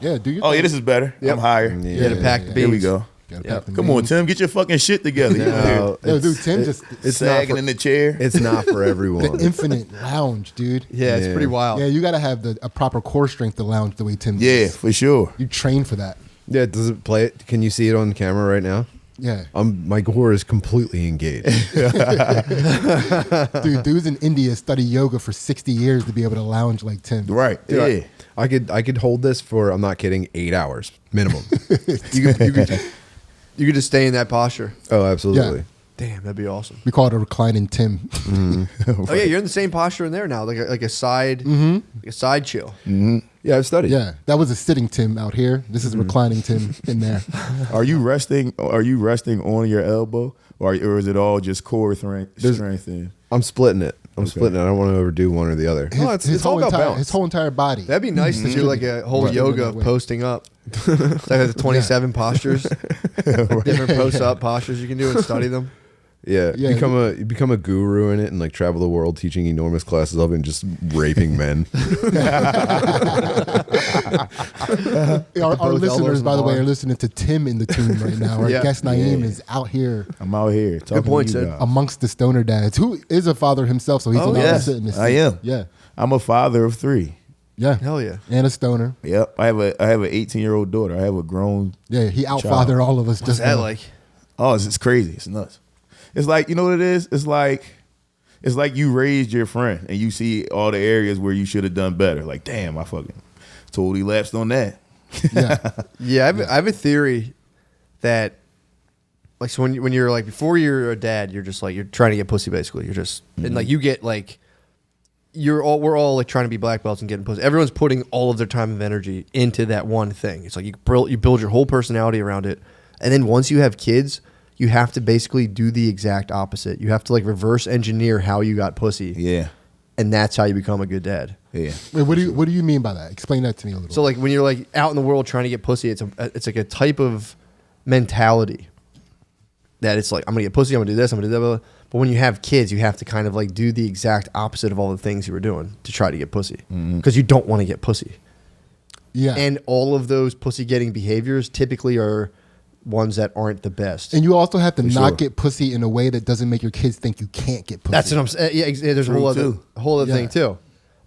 Yeah, do you? Oh, yeah, this is better. I'm higher. You got to pack the beans. Here we go. Come on, Tim, get your fucking shit together. Yo, dude, Tim it's sagging in the chair. It's not for everyone. The infinite lounge, dude. Yeah, it's pretty wild. Yeah, you got to have a proper core strength to lounge the way Tim does. Yeah, for sure. You train for that. Yeah, does it play it? Can you see it on camera right now? Yeah. My core is completely engaged. Dude, dudes in India study yoga for 60 years to be able to lounge like Tim. Right. Dude, yeah. I could hold this for, I'm not kidding, 8 hours minimum. You could just stay in that posture. Oh, absolutely. Yeah. Damn, that'd be awesome. We call it a reclining Tim. Oh yeah, you're in the same posture in there now, like a side, like a side chill. Yeah, I've studied. Yeah, that was a sitting Tim out here. This is reclining Tim in there. Are you resting on your elbow, or is it all just core strength? I'm splitting it. I don't want to overdo one or the other. It's all about balance. His whole entire body. That'd be nice to do like a whole yoga of posting up. It's like the 27 postures, different post up postures you can do and study them. Yeah, you become a guru in it and like travel the world teaching enormous classes of it and just raping men. Our listeners, by the way, are listening to Tim in the tune right now. Our guest Naeem is out here. I'm out here talking point, to you Sid. guys. Amongst the stoner dads, who is a father himself, so he's allowed to sit in this seat. I am. Yeah. I'm a father of 3. Yeah. Hell yeah. And a stoner. Yep. I have an 18-year-old daughter. I have a grown. Yeah, he outfathered all of us. What's that like? Oh, it's crazy. It's nuts. It's like, you know what it is? It's like you raised your friend and you see all the areas where you should have done better. Like, damn, I fucking totally lapsed on that. Yeah. Yeah, I have a theory that, like, so when you're like, before you're a dad, you're just like, you're trying to get pussy basically. You're just, and like you get like, we're all like trying to be black belts and getting pussy. Everyone's putting all of their time and energy into that one thing. It's like you build your whole personality around it. And then once you have kids, you have to basically do the exact opposite. You have to like reverse engineer how you got pussy. Yeah. And that's how you become a good dad. Yeah. Wait, what do you mean by that? Explain that to me a little. So like when you're like out in the world trying to get pussy, it's like a type of mentality that it's like, I'm gonna get pussy, I'm gonna do this, I'm gonna do that. Blah, blah. But when you have kids, you have to kind of like do the exact opposite of all the things you were doing to try to get pussy, because you don't want to get pussy. Yeah. And all of those pussy getting behaviors typically are ones that aren't the best. And you also have to not get pussy in a way that doesn't make your kids think you can't get pussy. That's what I'm saying. Yeah, there's a whole other thing too.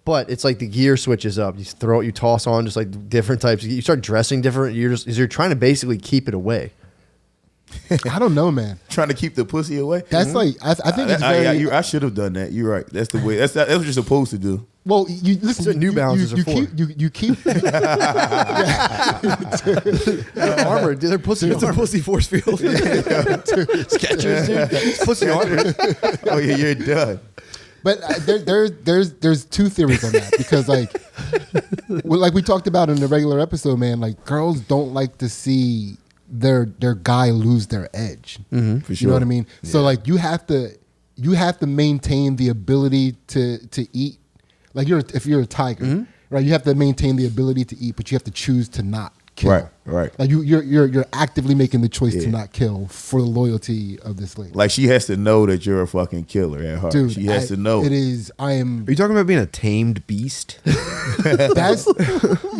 But it's like the gear switches up. You toss on just like different types. You start dressing different. You're trying to basically keep it away. I don't know, man. Trying to keep the pussy away. That's like I think it's very. I should have done that. You're right. That's the way. That's what you're supposed to do. Well, you listen. That's what New Balances are for. You keep. Armor, dude, they're pussy. It's a pussy force field. Skechers, dude. It's pussy armor. Oh yeah, you're done. But there's two theories on that, because like we talked about in the regular episode, man. Like, girls don't like to see their guy lose their edge. For sure. You know what I mean? Yeah. So like you have to maintain the ability to eat. Like if you're a tiger, right? You have to maintain the ability to eat, but you have to choose to not kill. Right. Like you're actively making the choice to not kill for the loyalty of this lady. Like she has to know that you're a fucking killer at heart. Dude, she has to know. It is. I am. Are you talking about being a tamed beast? That's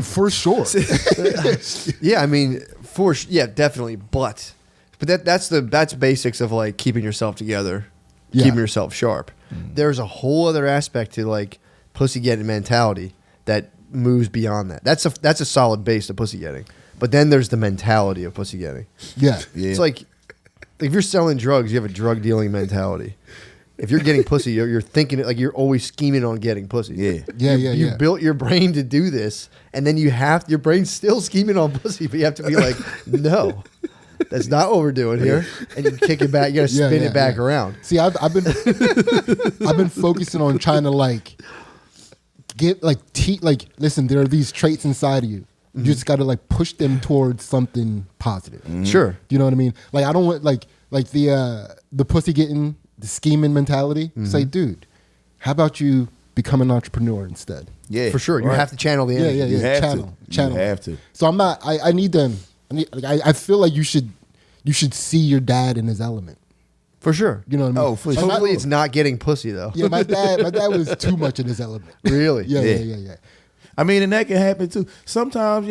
for sure. Yeah, I mean, definitely. But that's basics of like keeping yourself together, keeping yourself sharp. There's a whole other aspect to like pussy getting mentality that moves beyond that. That's a solid base to pussy getting. But then there's the mentality of pussy getting. Yeah. It's like if you're selling drugs, you have a drug dealing mentality. If you're getting pussy, you're thinking like you're always scheming on getting pussy. You built your brain to do this, and then your brain's still scheming on pussy, but you have to be like, no, that's not what we're doing here. And you kick it back. You got to spin it back around. See, I've been focusing on trying to like get listen, there are these traits inside of you. You just got to like push them towards something positive. Sure. You know what I mean? Like I don't want like the pussy getting the scheming mentality. Say, dude, how about you become an entrepreneur instead? Yeah, for sure. You have to channel the energy. Yeah. You have channel. You have to. So I'm not. I need them. I feel like you should see your dad in his element. For sure. You know what I mean? Oh, for sure. Hopefully it's not getting pussy though. Yeah, my dad was too much in his element. Really? Yeah. I mean, and that can happen too. Sometimes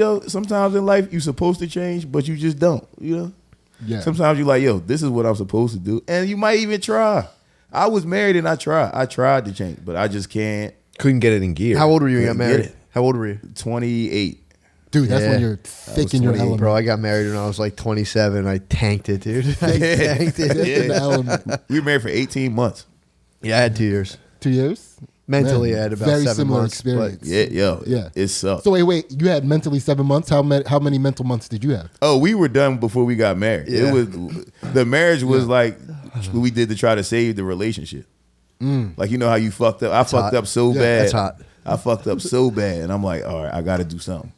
in life you supposed to change, but you just don't. You know. Yeah. Sometimes you're like, yo, this is what I'm supposed to do, and you might even try. I was married and I tried to change, but I just can't. Couldn't get it in gear. How old were you when you got Couldn't get married? it. How old were you? 28. Dude, that's when Yeah. you're thick in your 28, element. Bro, I got married when I was like 27. I tanked it, dude. I tanked it. Thick in the element. We were married for 18 months. Yeah, I had 2 years. 2 years? Mentally, Man, I had about very 7 similar months. experience. Yeah, yo, Yeah. it sucked. So wait, you had mentally 7 months. How many mental months did you have? Oh, we were done before we got married. Yeah. It was the marriage was like what we did to try to save the relationship. Like you know how you fucked up. I fucked hot. up so Yeah, bad. that's hot. I fucked up so bad, and I'm like, all right, I got to do something.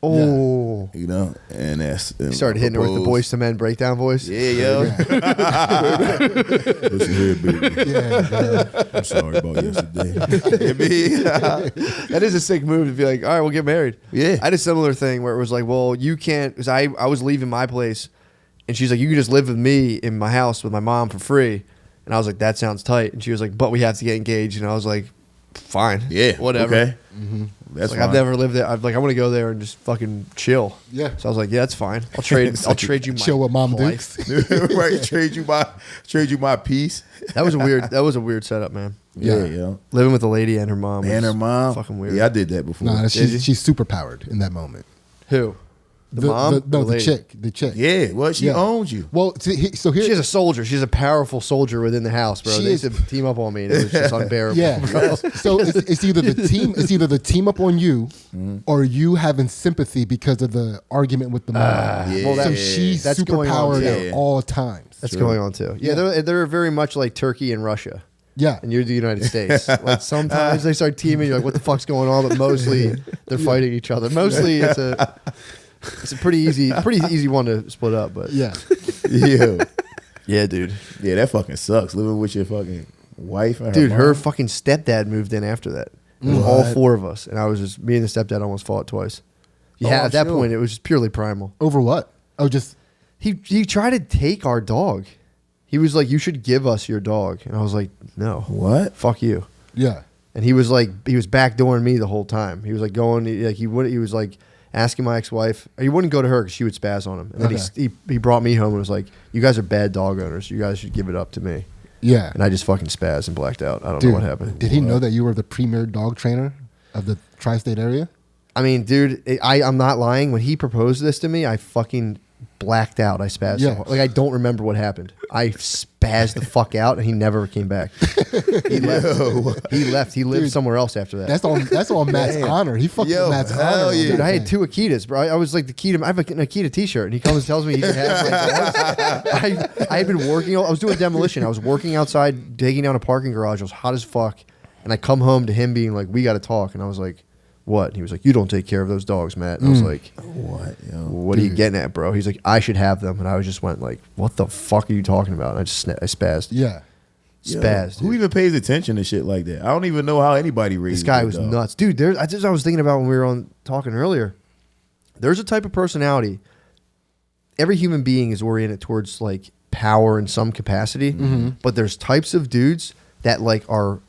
Oh. You know, and that's You started hitting her with the Boys to Men breakdown voice. Yeah, yo. Listen here, baby. Yeah, I'm sorry about yesterday. That is a sick move to be like, all right, we'll get married. Yeah. I had a similar thing where it was like, well, you can't, because I was leaving my place, and she's like, you can just live with me in my house with my mom for free. And I was like, that sounds tight. And she was like, but we have to get engaged. And I was like, fine. Yeah, Whatever. Okay. That's Like fine. I've never lived there. I want to go there and just fucking chill. Yeah. So I was like, yeah, that's fine. I'll trade you my chill with Mom life. Dukes. right. Trade you my peace. That was a weird setup, man. Yeah, Yeah. yo. Living with a lady and her mom. And was her mom. Fucking weird. Yeah, I did that before. Nah, you? she's super powered in that moment. Who? The mom? no, the lady? chick. The chick. Yeah, well, she Yeah. owns you. Well, so here. She's a soldier. She's a powerful soldier within the house, bro. She They is- used to team up on me, and it was just unbearable. Yeah. bro. So it's either the team up on you, or you having sympathy because of the argument with the mom. yeah. Well, So that- she's that's super going on, powered too. at all times. That's True. going on too. Yeah, they're very much like Turkey and Russia, Yeah. and you're the United States. Like sometimes they start teaming, you're like, what the fuck's going on? But mostly they're fighting each other. Mostly it's a pretty easy one to split up. But Yeah. Yeah. yeah, dude. Yeah, that fucking sucks. Living with your fucking wife and Dude, her mom. fucking stepdad moved in after that. It was all four of us, and I was just me and the stepdad almost fought twice. Yeah, Oh, at that sure. point it was just purely primal. Over what? Oh, just He tried to take our dog. He was like, "You should give us your dog," and I was like, "No, What? fuck you." yeah. And he was backdooring me the whole time. He was like he was like asking my ex-wife. He wouldn't go to her because she would spaz on him. And then he brought me home and was like, "You guys are bad dog owners. You guys should give it up to me." Yeah. And I just fucking spazzed and blacked out. I don't Dude, know what happened. Did he know that you were the premier dog trainer of the tri-state area? I mean, dude, I'm not lying. When he proposed this to me, I fucking blacked out. I spazzed. Yeah. So hard. Like I don't remember what happened. I spazzed the fuck out, and he never came back. He left. He left. He lived Dude, somewhere else after that. That's on Matt's Damn. honor. He fucked Yo, with Matt's hell honor. yeah. Dude, I had two Akitas, bro. I was like I have an Akita T-shirt, and he comes and tells me he can have my dogs. I had been working. I was doing demolition. I was working outside, digging down a parking garage. It was hot as fuck, and I come home to him being like, "We got to talk," and I was like, "What?" And he was like, "You don't take care of those dogs, Matt." And I was like, What, yo? "What are you getting at, bro?" He's like, "I should have them," and I just went like, "What the fuck are you talking about?" And I spazzed. Yeah. Yo, Spazzed. Who dude. even pays attention to shit like that? I don't even know how anybody raises This guy their was dog. nuts, dude. That's what I was thinking about when we were on talking earlier. There's a type of personality. Every human being is oriented towards like power in some capacity, but there's types of dudes that like are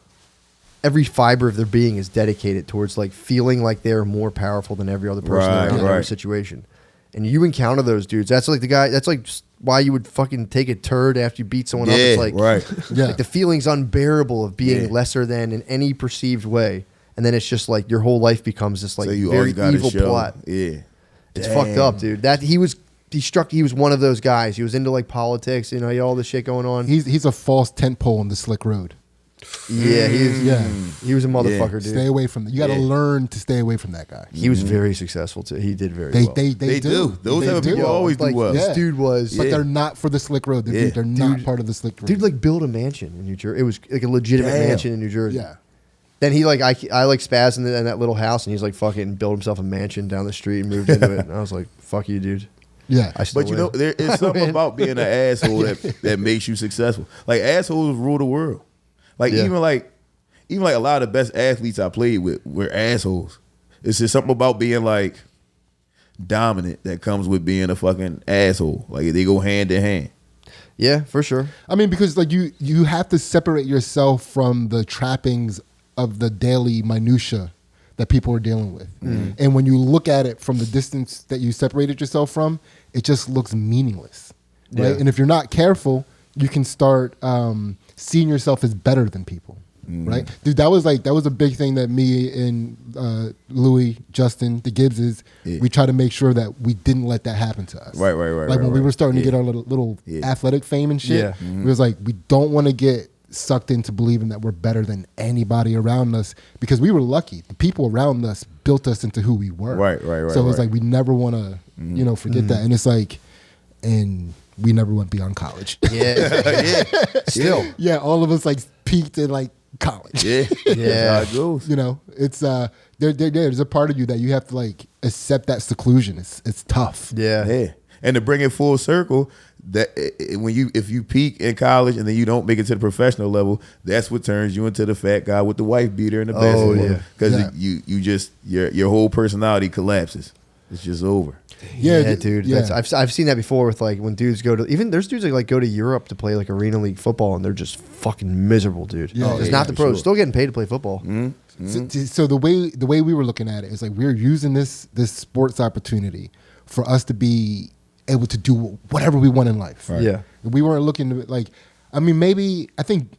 every fiber of their being is dedicated towards like feeling like they're more powerful than every other person Right, around in every right. situation. And you encounter those dudes. That's like the guy. That's like why you would fucking take a turd after you beat someone up. Yeah, It's like right. Yeah. like the feeling's unbearable of being Yeah. lesser than in any perceived way. And then it's just like your whole life becomes this like So you very always got to evil show. plot. Yeah. It's Damn. fucked up, dude. He was one of those guys. He was into like politics, you know, he had all this shit going on. He's a false tent pole on the slick road. Yeah, Yeah. he was a motherfucker, dude. Stay away from that. You got to Yeah. learn to stay away from that guy. He was very successful too. He did very They well. they do. Those They type of do. people always do like, well. This Yeah. dude was But Yeah. they're not for the slick road. Yeah. They're not Dude- part of the slick road. dude like built a mansion in New Jersey. It was like a legitimate Damn. mansion in New Jersey. Yeah. Then he like I like spazzed in that little house, and he's like fucking built himself a mansion down the street and moved into it. And I was like, "Fuck you, dude." Yeah. I still But you win. know, there is something win. about being an asshole that makes you successful. Like assholes rule the world. Like Yeah. even like a lot of the best athletes I played with were assholes. It's just something about being like dominant that comes with being a fucking asshole. Like they go hand in hand. Yeah, for sure. I mean, because like you have to separate yourself from the trappings of the daily minutia that people are dealing with. And when you look at it from the distance that you separated yourself from, it just looks meaningless, right? Yeah. And if you're not careful, you can start seeing yourself as better than people, right? Dude, that was a big thing that me and Louis, Justin, the Gibbses, we try to make sure that we didn't let that happen to us. Right. Like when we were starting to get our little athletic fame and shit, we was like, we don't want to get sucked into believing that we're better than anybody around us, because we were lucky. The people around us built us into who we were. Right. So it was like we never want to, forget that. And it's like, and we never went beyond college. Yeah. Still. Yeah, all of us like peaked in like college. Yeah. Yeah. That's how it goes. It's there's a part of you that you have to like accept that seclusion. It's tough. Yeah. Yeah. And to bring it full circle, that if you peak in college and then you don't make it to the professional level, that's what turns you into the fat guy with the wife beater and the basketball. yeah. Because you just your whole personality collapses. It's just over. Yeah, dude. Yeah. I've seen that before with like when dudes go to, even there's dudes that like go to Europe to play like arena league football and they're just fucking miserable, dude. Yeah. It's Yeah, not the pros. sure. Still getting paid to play football. So the way we were looking at it is like we're using this sports opportunity for us to be able to do whatever we want in life. Right. Yeah. We weren't looking to like, I mean, maybe I think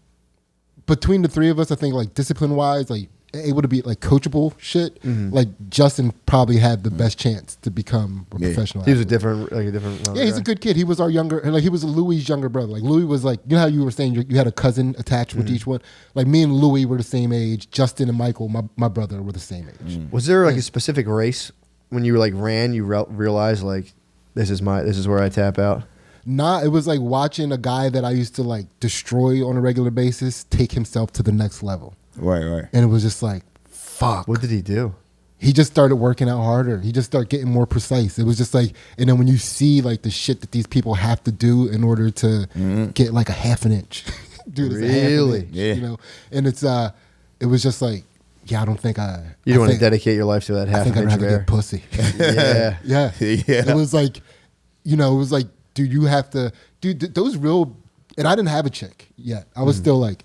between the three of us, I think like discipline wise, like able to be like coachable shit. Like Justin probably had the best chance to become a professional. He was a athlete. different. Yeah, he's a good kid. He was our younger, like he was Louis' younger brother. Like Louis was like, you know how you were saying you had a cousin attached with each one. Like me and Louis were the same age. Justin and Michael, my brother, were the same age. Was there like a specific race when you were like ran, you realized like this is where I tap out? Nah, it was like watching a guy that I used to like destroy on a regular basis take himself to the next level. Right. And it was just like, fuck. What did he do? He just started working out harder. He just started getting more precise. It was just like, and then when you see like the shit that these people have to do in order to get like a half an inch. Dude, it's a half an Really? inch, Yeah. And it was just like, yeah, I don't think You don't want to dedicate your life to that I half think I an don't inch have of to air. get pussy. Yeah. Yeah. Yeah. It was like, dude, you have to, those real, and I didn't have a chick yet. I was still like,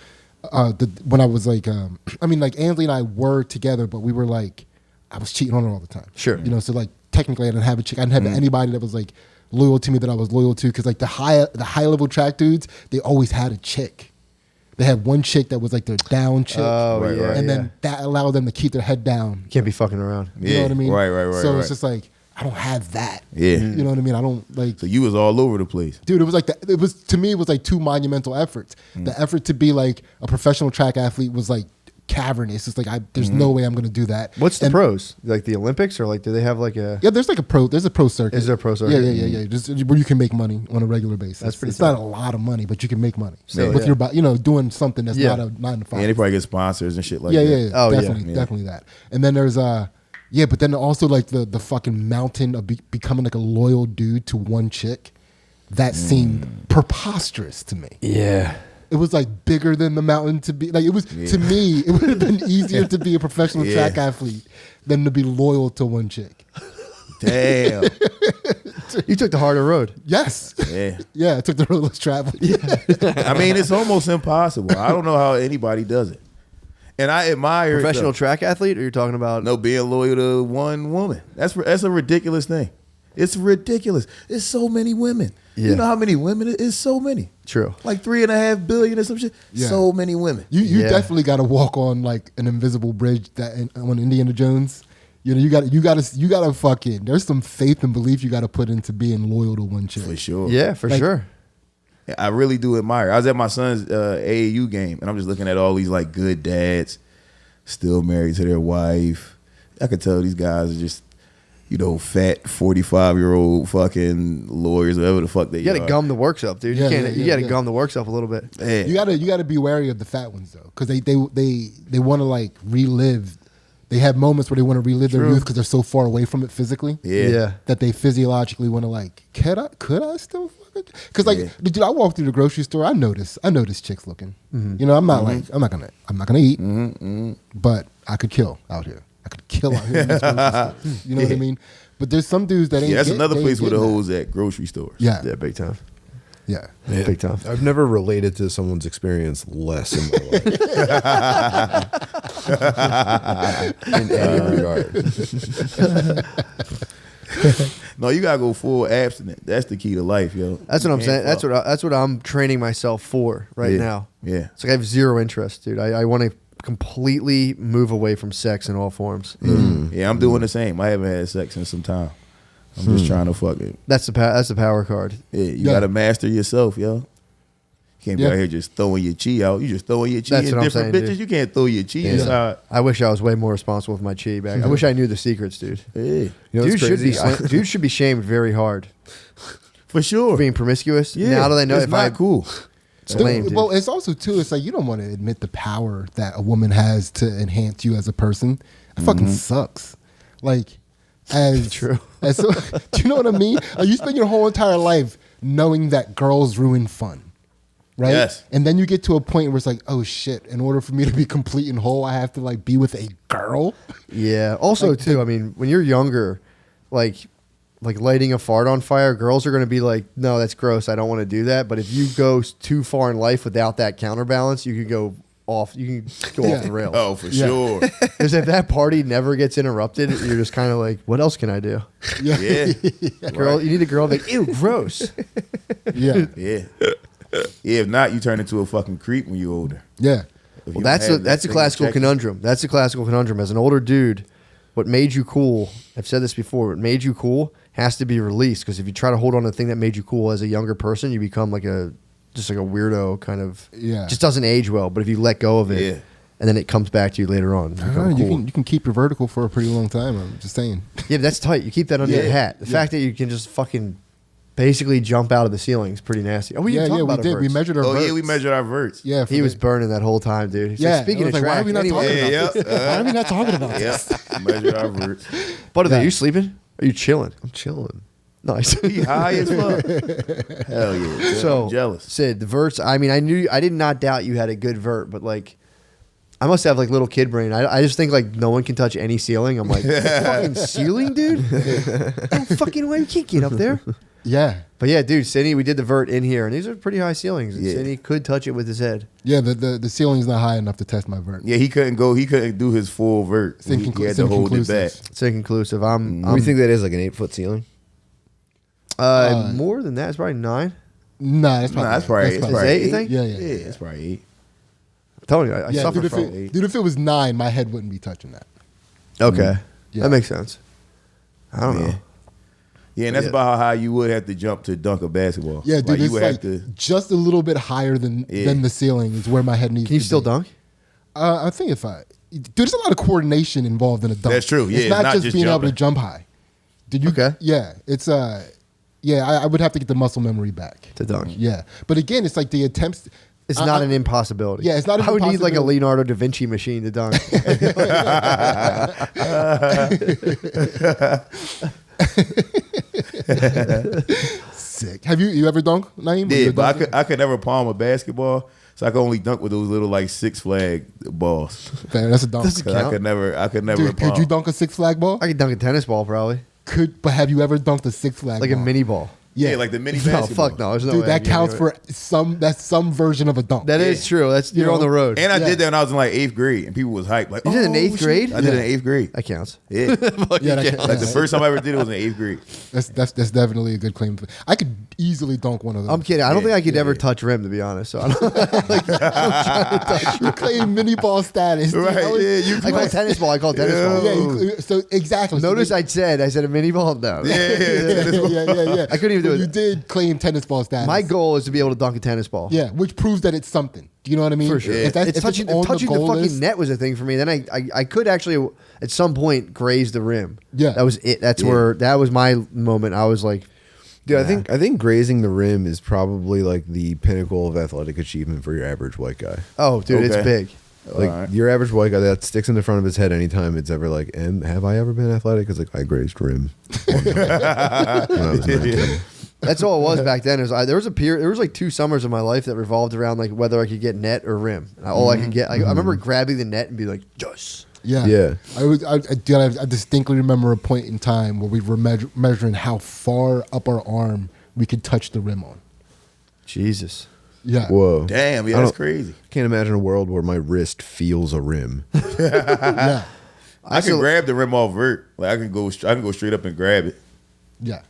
when I was like, I mean, like Ansley and I were together, but we were like, I was cheating on her all the time. Sure. So like technically I didn't have a chick. I didn't have anybody that was like loyal to me that I was loyal to. Cause like the high level track dudes, they always had a chick. They had one chick that was like their down chick. Oh, Right, yeah. right. And yeah. then that allowed them to keep their head down. Can't be fucking around. You know what I mean? Right. So it's just like, I don't have that. Yeah. You know what I mean? I don't like. So you was all over the place. Dude, it was like it was to me. It was like two monumental efforts. The effort to be like a professional track athlete was like cavernous. It's like there's no way I'm going to do that. What's the And- pros? Like the Olympics, or like do they have like a? Yeah, there's like a pro. There's a pro circuit. Is there a pro circuit? Yeah. Just where you can make money on a regular basis. That's pretty It's tight. not a lot of money, but you can make money Still, with yeah. your doing something that's Yeah. not a 9 to 5. And they probably get sponsors and shit like yeah, that. yeah. Oh, yeah. Definitely that. And then there's but then also like the fucking mountain of becoming like a loyal dude to one chick. That seemed preposterous to me. Yeah. It was like bigger than the mountain to be like it was to me. It would have been easier to be a professional track athlete than to be loyal to one chick. Damn. You took the harder road. Yes. Yeah. Yeah, I took the road less traveled. I mean, it's almost impossible. I don't know how anybody does it. And I admire Professional it, track athlete, or you're talking about? though. No, being loyal to one woman. That's a ridiculous thing. It's ridiculous. It's so many women. Yeah. You know how many women it is? So many. True. Like 3.5 billion or some shit. Yeah. So many women. You Yeah. definitely got to walk on like an invisible bridge on Indiana Jones. You got to fucking. There's some faith and belief you got to put into being loyal to one chick. For sure. Yeah, for Like- sure. I really do admire. I was at my son's AAU game, and I'm just looking at all these like good dads, still married to their wife. I could tell these guys are just, fat 45-year-old fucking lawyers, whatever the fuck they You got to are. gum the works up, dude. Yeah, You can't. yeah, You got to yeah. gum the works up a little bit. Yeah. You got to be wary of the fat ones though, because they want to like relive. They have moments where they want to relive their True. youth because they're so far away from it physically. Yeah. That they physiologically want to like, could I still fuck it? Because like, Yeah. dude, I walk through the grocery store, I notice chicks looking. Mm-hmm. I'm not like, I'm not gonna eat, but I could kill out here. I could kill out here. In this grocery store. You know what I mean? But there's some dudes that ain't. Yeah, that's get- another they place ain't where the getting that. hoes at grocery stores. Yeah. Yeah, big time. Yeah. Big time. I've never related to someone's experience less in my life. In any regard. No, you gotta go full abstinent. That's the key to life, yo. That's what I'm You saying. can't fuck. That's what I'm training myself for right Yeah. now. Yeah. It's like I have zero interest, dude. I want to completely move away from sex in all forms. Yeah, I'm doing the same. I haven't had sex in some time. I'm just trying to fuck it. That's the power card. Yeah, you Yeah. gotta master yourself, yo. You can't be Yeah. out here just throwing your chi out. You just throwing your chi That's in what I'm different saying, bitches. dude. You can't throw your chi inside. I wish I was way more responsible with my chi back. I wish I knew the secrets, dude. Yeah, You know Dude what's should be crazy? dude should be shamed very hard for sure. for being promiscuous. Yeah, Now that I know it's if not cool. it's lame, dude. Well, it's also too. It's like you don't want to admit the power that a woman has to enhance you as a person. It fucking sucks. Like, as True. As do you know what I mean? Like, you spend your whole entire life knowing that girls ruin fun, right? Yes. And then you get to a point where it's like, oh shit! In order for me to be complete and whole, I have to like be with a girl. Yeah. Also, too, I mean, when you're younger, like lighting a fart on fire, girls are going to be like, no, that's gross. I don't want to do that. But if you go too far in life without that counterbalance, you could go off. You can go off the rails. Oh, for Yeah. sure. Because if that party never gets interrupted, you're just kind of like, what else can I do? Yeah. Girl, you need a girl like, ew, gross. Yeah, Yeah. Yeah, if not, you turn into a fucking creep when you're older. yeah. If Well, you that's have a that thing classical checking. conundrum. That's a classical conundrum. As an older dude, what made you cool, I've said this before, what made you cool has to be released. Because if you try to hold on to the thing that made you cool as a younger person, you become like just like a weirdo kind of. Yeah. Just doesn't age well. But if you let go of it, Yeah. and then it comes back to you later on, you I become don't know, cool. you can keep your vertical for a pretty long time. I'm just saying. Yeah, but that's tight. You keep that under Yeah. your hat. The fact that you can just fucking basically jump out of the ceiling is pretty nasty. Oh, we didn't talk we about did. We verts. measured our. Oh, yeah, verts. we measured our verts. Yeah, He was burning that whole time, dude. He's Yeah, like, speaking I of was like, why are track, we not anyway, talking Yeah, about yeah. Why are we not talking about this? Yeah. Measured our verts. But Yeah. are you sleeping? Are you chilling? I'm chilling. Nice. He high as fuck. Hell yeah. So I'm jealous. Sid, the verts. I mean, I did not doubt you had a good vert, but like, I must have like little kid brain. I just think like no one can touch any ceiling. I'm like, fucking ceiling, dude. No fucking way, you can't get up there. Yeah, But yeah, dude, Sidney, we did the vert in here, and these are pretty high ceilings. And Yeah. Sidney could touch it with his head. yeah. The ceiling's not high enough to test my vert. Yeah, he couldn't do his full vert. It's He had to hold it back. inconclusive. It's inconclusive. What do you think that is? Like an 8-foot ceiling? More than that. It's probably 9. Nah, that's probably That's probably, that's it's Is probably it 8, you 8. think? Yeah, Yeah, yeah, yeah. it's probably 8. I'm telling you, I Yeah, suffer dude, from if dude, if it was 9, my head wouldn't be touching that. Okay. Yeah. That makes sense. I don't know. Yeah. Yeah, and that's Yeah. about how high you would have to jump to dunk a basketball. Yeah, dude, like, you it's would like have to. just a little bit higher than Yeah. the ceiling is where my head needs. Can you to still be. dunk? I think dude, there's a lot of coordination involved in a dunk. That's true. Yeah, it's not just being able to jumping. jump high. Did you? Okay. Yeah, it's yeah. I would have to get the muscle memory back To dunk. Yeah, but again, it's like the attempts. It's not an impossibility. Yeah, it's not an I would need like a impossibility. Leonardo da Vinci machine to dunk. Sick. Have you ever dunked, Naeem? Were you Yeah, a but dunker? I could never palm a basketball, so I could only dunk with those little like Six Flag balls. Fair, that's a dunk. Does it 'Cause count? I could never Dude, palm. could you dunk a Six Flag ball? I could dunk a tennis ball probably. But have you ever dunked a Six Flag Like ball? a mini ball. Yeah, like the mini No, basketball. fuck no. There's no Dude, way that I can counts do it. for some version of a dunk. That is true. That's you're on the road. And I Yeah. did that when I was in like 8th grade, and people was hyped. Like, You did it in "Oh, 8th shit." grade? I did it in Yeah. 8th grade. That counts. Yeah, Yeah, that like the first time I ever did it was in 8th grade. that's definitely a good claim. I could easily dunk one of those. I'm kidding. I don't Yeah, think I could yeah, ever yeah. touch rim, to be honest. So I don't, You claim mini ball status, dude. Right? That was- Yeah, you I call it tennis ball. I call it tennis Yeah. ball. Yeah, so exactly. So Notice you- I said a mini ball. No. yeah. I couldn't even do it. You did claim tennis ball status. My goal is to be able to dunk a tennis ball. Yeah, which proves that it's something. Do you know what I mean? For sure. If that's, It's if touching, on touching the goal fucking list- net was a thing for me. Then I could actually at some point graze the rim. Yeah. That was it. That's where that was my moment. I was like, Dude, I think grazing the rim is probably like the pinnacle of athletic achievement for your average white guy. oh, dude, it's Okay. big. Like Alright. your average white guy that sticks in the front of his head anytime it's ever like, and have I ever been athletic? It's like I grazed rim one time when I was 19. That's all it was back then. Is there was a period. There was like 2 summers of my life that revolved around like whether I could get net or rim. And all I could get. I remember grabbing the net and be like, yes. Yeah. Yeah. I distinctly remember a point in time where we were measuring how far up our arm we could touch the rim on. Jesus. Yeah. Whoa. Damn, yeah, I that's don't- crazy. Can't imagine a world where my wrist feels a rim. Yeah. I can grab the rim off vert. Like I can go straight up and grab it. Yeah.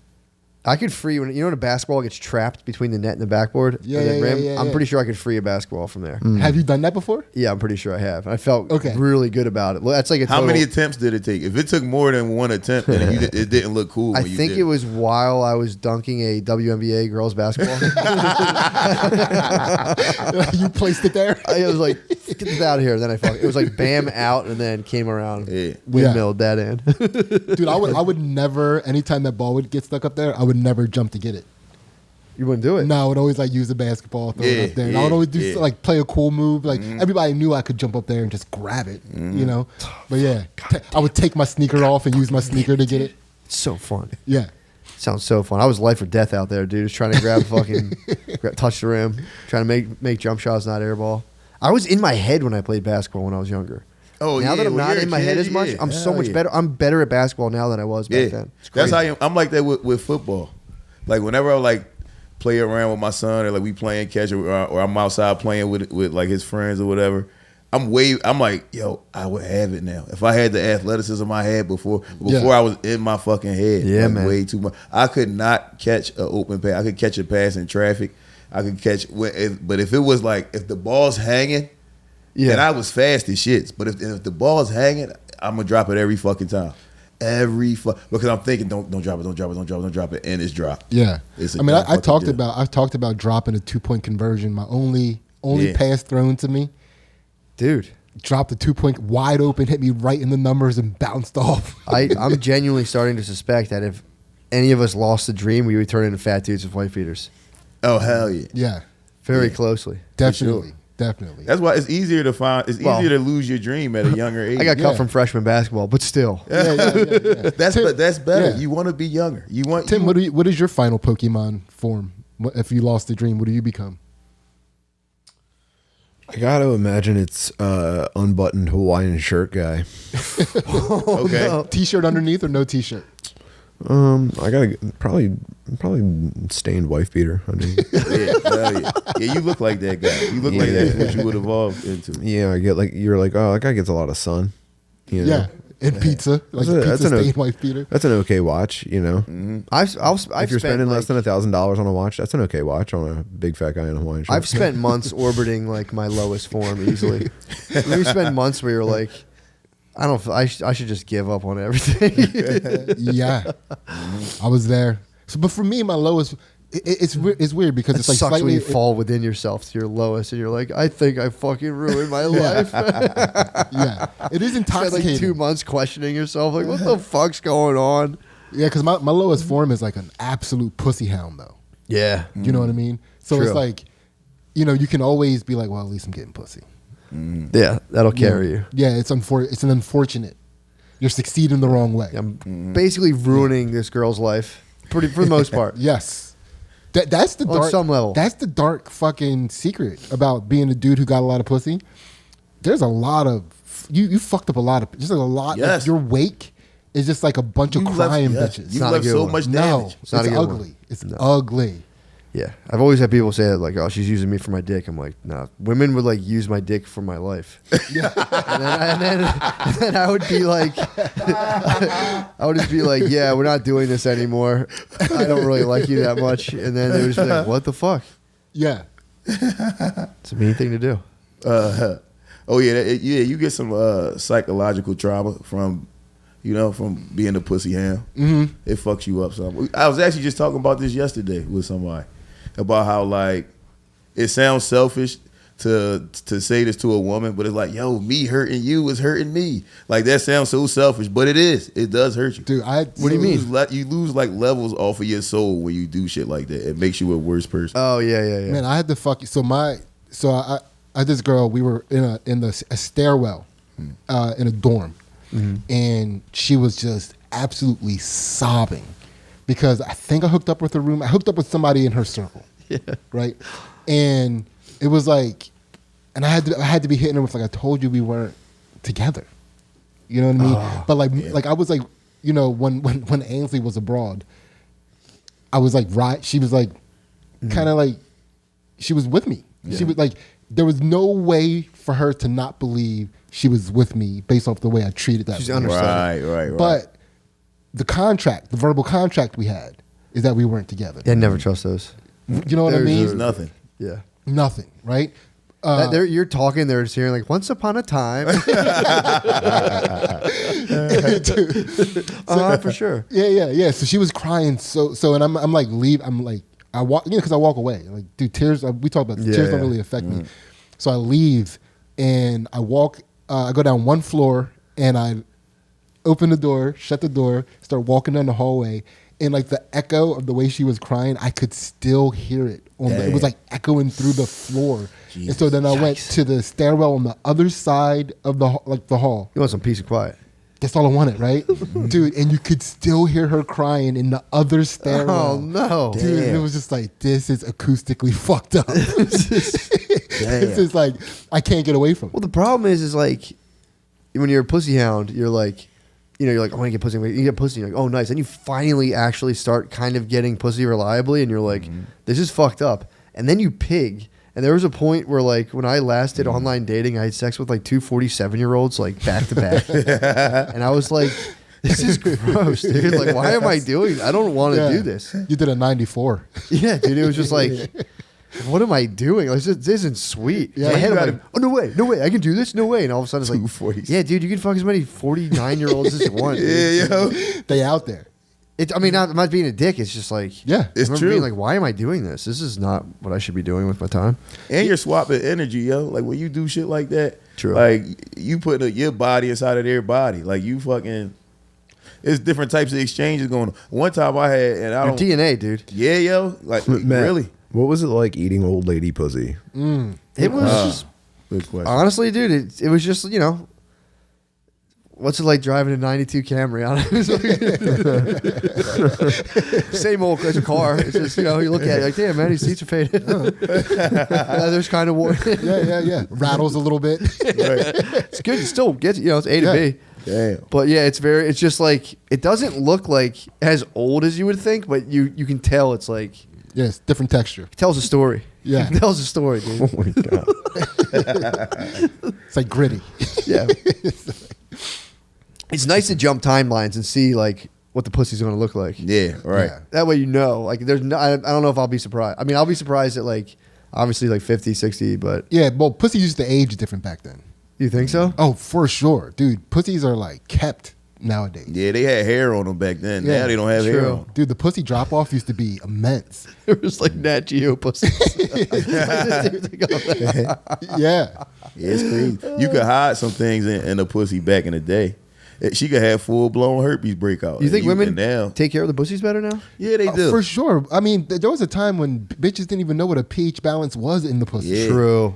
I could free when a basketball gets trapped between the net and the backboard. Yeah, or the yeah, rim. yeah, I'm yeah. pretty sure I could free a basketball from there. Have you done that before? Yeah, I'm pretty sure I have. I felt Okay. really good about it. Well, that's like a How total, many attempts did it take? If it took more than one attempt, then it didn't look cool. I when you think did it was while I was dunking a WNBA girls basketball. You placed it there? I was like, get this out of here. Then it was like bam out and then came around, Yeah. windmilled that in. Dude, I would never, anytime that ball would get stuck up there, I would never jump to get it. You wouldn't do it. No, I would always like use the basketball, throw it Yeah, up there. And I yeah, would always do yeah. like play a cool move. Like everybody knew I could jump up there and just grab it, you know? But yeah, I would take my sneaker off and use my sneaker to get it. It's so fun. Yeah. Sounds so fun. I was life or death out there, dude. Just trying to grab touch the rim, trying to make jump shots, not air ball. I was in my head when I played basketball when I was younger. Oh, now yeah, that I'm when not you're a in my head kid, as much, yeah. I'm so Hell much yeah. better. I'm better at basketball now than I was back then. It's That's crazy. how I am. I'm like that with football. Like whenever I like play around with my son or like we playing catch or I'm outside playing with like his friends or whatever, I'm like, yo, I would have it now. If I had the athleticism I had before Yeah. I was in my fucking head. Yeah, like, man. way too much. I could not catch an open pass. I could catch a pass in traffic. I could catch, but if it was like, if the ball's hanging, and I was fast as shit. But if the ball's hanging, I'm gonna drop it every fucking time. Because I'm thinking, don't drop it, and it's dropped. Yeah. It's a I mean, dumb I've talked fucking deal. about dropping a 2-point conversion. My only Yeah. pass thrown to me, Dude, dropped a 2-point wide open, hit me right in the numbers and bounced off. I'm genuinely starting to suspect that if any of us lost the dream, we would turn into fat dudes with white feeders. Oh hell yeah! Yeah. Very closely. Definitely. sure. Definitely. That's why it's easier to find. It's Well, easier to lose your dream at a younger age. I got Yeah. cut from freshman basketball, but still. yeah. That's better. Yeah. You want to be younger. You want Tim, you, what is your final Pokemon form? If you lost the dream, what do you become? I gotta imagine it's unbuttoned Hawaiian shirt guy. okay. T-shirt underneath or no T-shirt? I gotta probably stained wife beater underneath. Yeah, hell yeah. Yeah, you look like that guy. You look like that's what you would evolve into. Yeah, I get like you're like, oh, that guy gets a lot of sun. You know? Yeah, and pizza, like That's pizza an stained white beater. That's an okay watch, you know. I've If you're spending less like, than $1,000 on a watch, that's an okay watch on a big fat guy in a Hawaiian shirt. I've spent months orbiting like my lowest form easily. You spend months where you're like, I should just give up on everything. Yeah, I was there. So, but for me, my lowest, it's weird because It it's like sucks when slightly you fall within yourself to your lowest, and you're like, I think I fucking ruined my life. Yeah, it is Spent intoxicating. like 2 months questioning yourself, like, what the fuck's going on? Yeah, because my lowest form is like an absolute pussy hound, though. Yeah, You know what I mean? So True. it's like, you know, you can always be like, well, at least I'm getting pussy. yeah, that'll carry you. Yeah, it's an unfortunate. You're succeeding the wrong way. I'm basically ruining this girl's life, for the most part. Yes. That's the On dark, some level. That's the dark fucking secret about being a dude who got a lot of pussy. There's a lot of you fucked up a lot of just like a lot. Yes. Like your wake is just like a bunch of crying bitches. You not a left good so one. much No, damage. it's not a good one. ugly. It's No. ugly. Yeah, I've always had people say that, like, oh, she's using me for my dick. I'm like, nah. Women would like use my dick for my life. and then I would be like, I would just be like, yeah, we're not doing this anymore. I don't really like you that much. And then they would just be like, what the fuck? Yeah. It's a mean thing to do. Oh yeah, you get some psychological trauma from being a pussy ham. Mm-hmm. It fucks you up. Some. I was actually just talking about this yesterday with somebody about how like it sounds selfish to say this to a woman, but it's like, yo, me hurting you is hurting me. Like that sounds so selfish, but it is. It does hurt you, Dude, What do you mean? You lose like levels off of your soul when you do shit like that. It makes you a worse person. Oh, yeah. Man, I had to fuck you. So I had this girl, we were in a stairwell in a dorm. Mm-hmm. And she was just absolutely sobbing because I think I hooked up with her room. I hooked up with somebody in her circle, right? And it was like, and I had to be hitting her with like, I told you we weren't together. You know what I mean? But like I was like, you know, when Ainsley was abroad, I was like, right. She was like, kind of like, she was with me. Yeah. She was like, there was no way for her to not believe she was with me based off the way I treated that. She's woman. understanding. Right. But the contract, the verbal contract we had, is that we weren't together. Yeah, never trust those. You know what I There's mean? It's nothing. Yeah. Nothing, right? You're talking, they're just hearing like, once upon a time. For sure. Yeah. So she was crying. And I'm like, leave. I'm like, I walk, because I walk away. Like, dude, tears. We talk about this. Tears don't really affect me. So I leave and I walk. I go down one floor and I open the door, shut the door, start walking down the hallway, and like the echo of the way she was crying, I could still hear it. It was like echoing through the floor. Jesus. And so then I went to the stairwell on the other side of the hall. You want some peace and quiet. That's all I wanted, right? Dude, and you could still hear her crying in the other stairwell. Oh, no. Dude, Damn. it was just like, this is acoustically fucked up. This is like, I can't get away from it. Well, the problem is like, when you're a pussy hound, you're like, you're like, I want to get pussy. You get pussy, you're like, oh, nice. Then you finally actually start kind of getting pussy reliably, and you're like, this is fucked up. And then you pig. And there was a point where, like, when I last did online dating, I had sex with like 2 47-year-olds, like back to back. And I was like, this is gross, dude. Like, why am I doing? I don't want to do this. You did a 94. Yeah, dude. It was just like, what am I doing? Like, this isn't sweet. Yeah, In my head, you I'm like, oh, no way, I can do this, no way. And all of a sudden, it's like, 240s. yeah, dude, you can fuck as many 49-year-olds as you want. Yeah, yo. They out there. I mean, I'm not being a dick. It's just like, Yeah. It's I remember true. being like, why am I doing this? This is not what I should be doing with my time. And you're swapping energy, yo. Like when you do shit like that, True. like you put your body inside of their body. Like you fucking, it's different types of exchanges going on. One time I had, and I Your don't, DNA, dude. yeah, yo, like Matt, really. What was it like eating old lady pussy? It was Good question. honestly, dude. It was just what's it like driving a '92 Camry? Same old car. It's just you look at it like, damn man, these seats are faded. Leather's kind of worn. Yeah. Rattles a little bit. It's good. It still gets it's A to B. Damn. But yeah, it's just like it doesn't look like as old as you would think, but you can tell it's like Yes, different texture. it tells a story. Yeah. It tells a story, dude. Oh my god! It's like gritty. Yeah. It's nice to jump timelines and see like what the pussy's going to look like. Yeah, right. Yeah. That way like there's no I don't know if I'll be surprised. I mean, I'll be surprised at like obviously like 50, 60, but Yeah, well, pussy used to age different back then. you think so? Oh, for sure. Dude, pussies are like kept nowadays. Yeah, they had hair on them back then. Yeah, Now they don't have hair true. on. Dude, the pussy drop off used to be immense. It was like Nat Geo pussy. Yeah. Yeah, it's crazy. You could hide some things in a pussy back in the day. She could have full blown herpes breakout. You think women now? take care of the pussies better now? Yeah, they do. For sure. I mean, there was a time when bitches didn't even know what a pH balance was in the pussy. Yeah. True.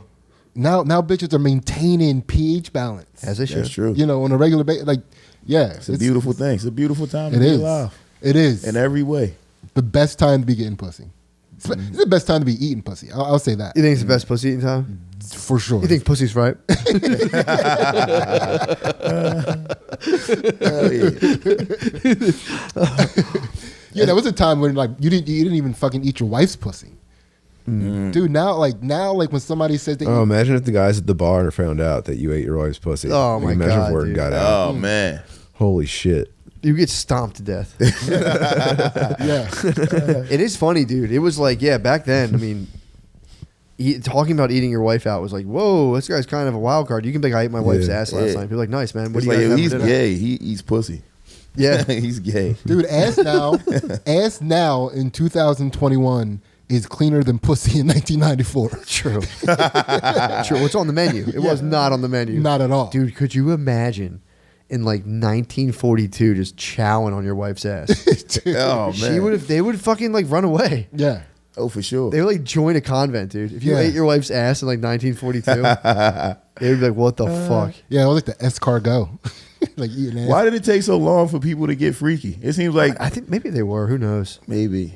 Now bitches are maintaining pH balance. As they should. That's true. You know, on a regular basis. Like, yeah. It's a beautiful thing. It's a beautiful time to It be is. alive. It is. In every way. The best time to be getting pussy. It's the best time to be eating pussy. I'll say that. You think it's the best pussy eating time? For sure. You think pussy's ripe? Hell yeah. Yeah, there was a time when like you didn't even fucking eat your wife's pussy. Dude, now when somebody says that Oh, imagine if the guys at the bar found out that you ate your wife's pussy. Oh, Like, my imagine God, if word dude. got out. Oh man. Holy shit! You get stomped to death. yeah. It is funny, dude. It was like, yeah, back then, I mean, talking about eating your wife out was like, whoa, this guy's kind of a wild card. You can be like, I ate my wife's ass last Yeah. night. People are like, nice, man. What It's do you like, guys have he's for dinner? gay. He eats pussy. Yeah. He's gay. Dude, ass now in 2021 is cleaner than pussy in 1994. True. True. What's on the menu? It was not on the menu. Not at all. Dude, could you imagine in like 1942 just chowing on your wife's ass? Oh man. They would fucking like run away. Yeah. Oh, for sure. They would like join a convent, dude. If you Yeah. ate your wife's ass in like 1942, they would be like, what the fuck? Yeah, it was like the escargot. Like eating ass. Why did it take so long for people to get freaky? It seems like I think maybe they were. Who knows? maybe.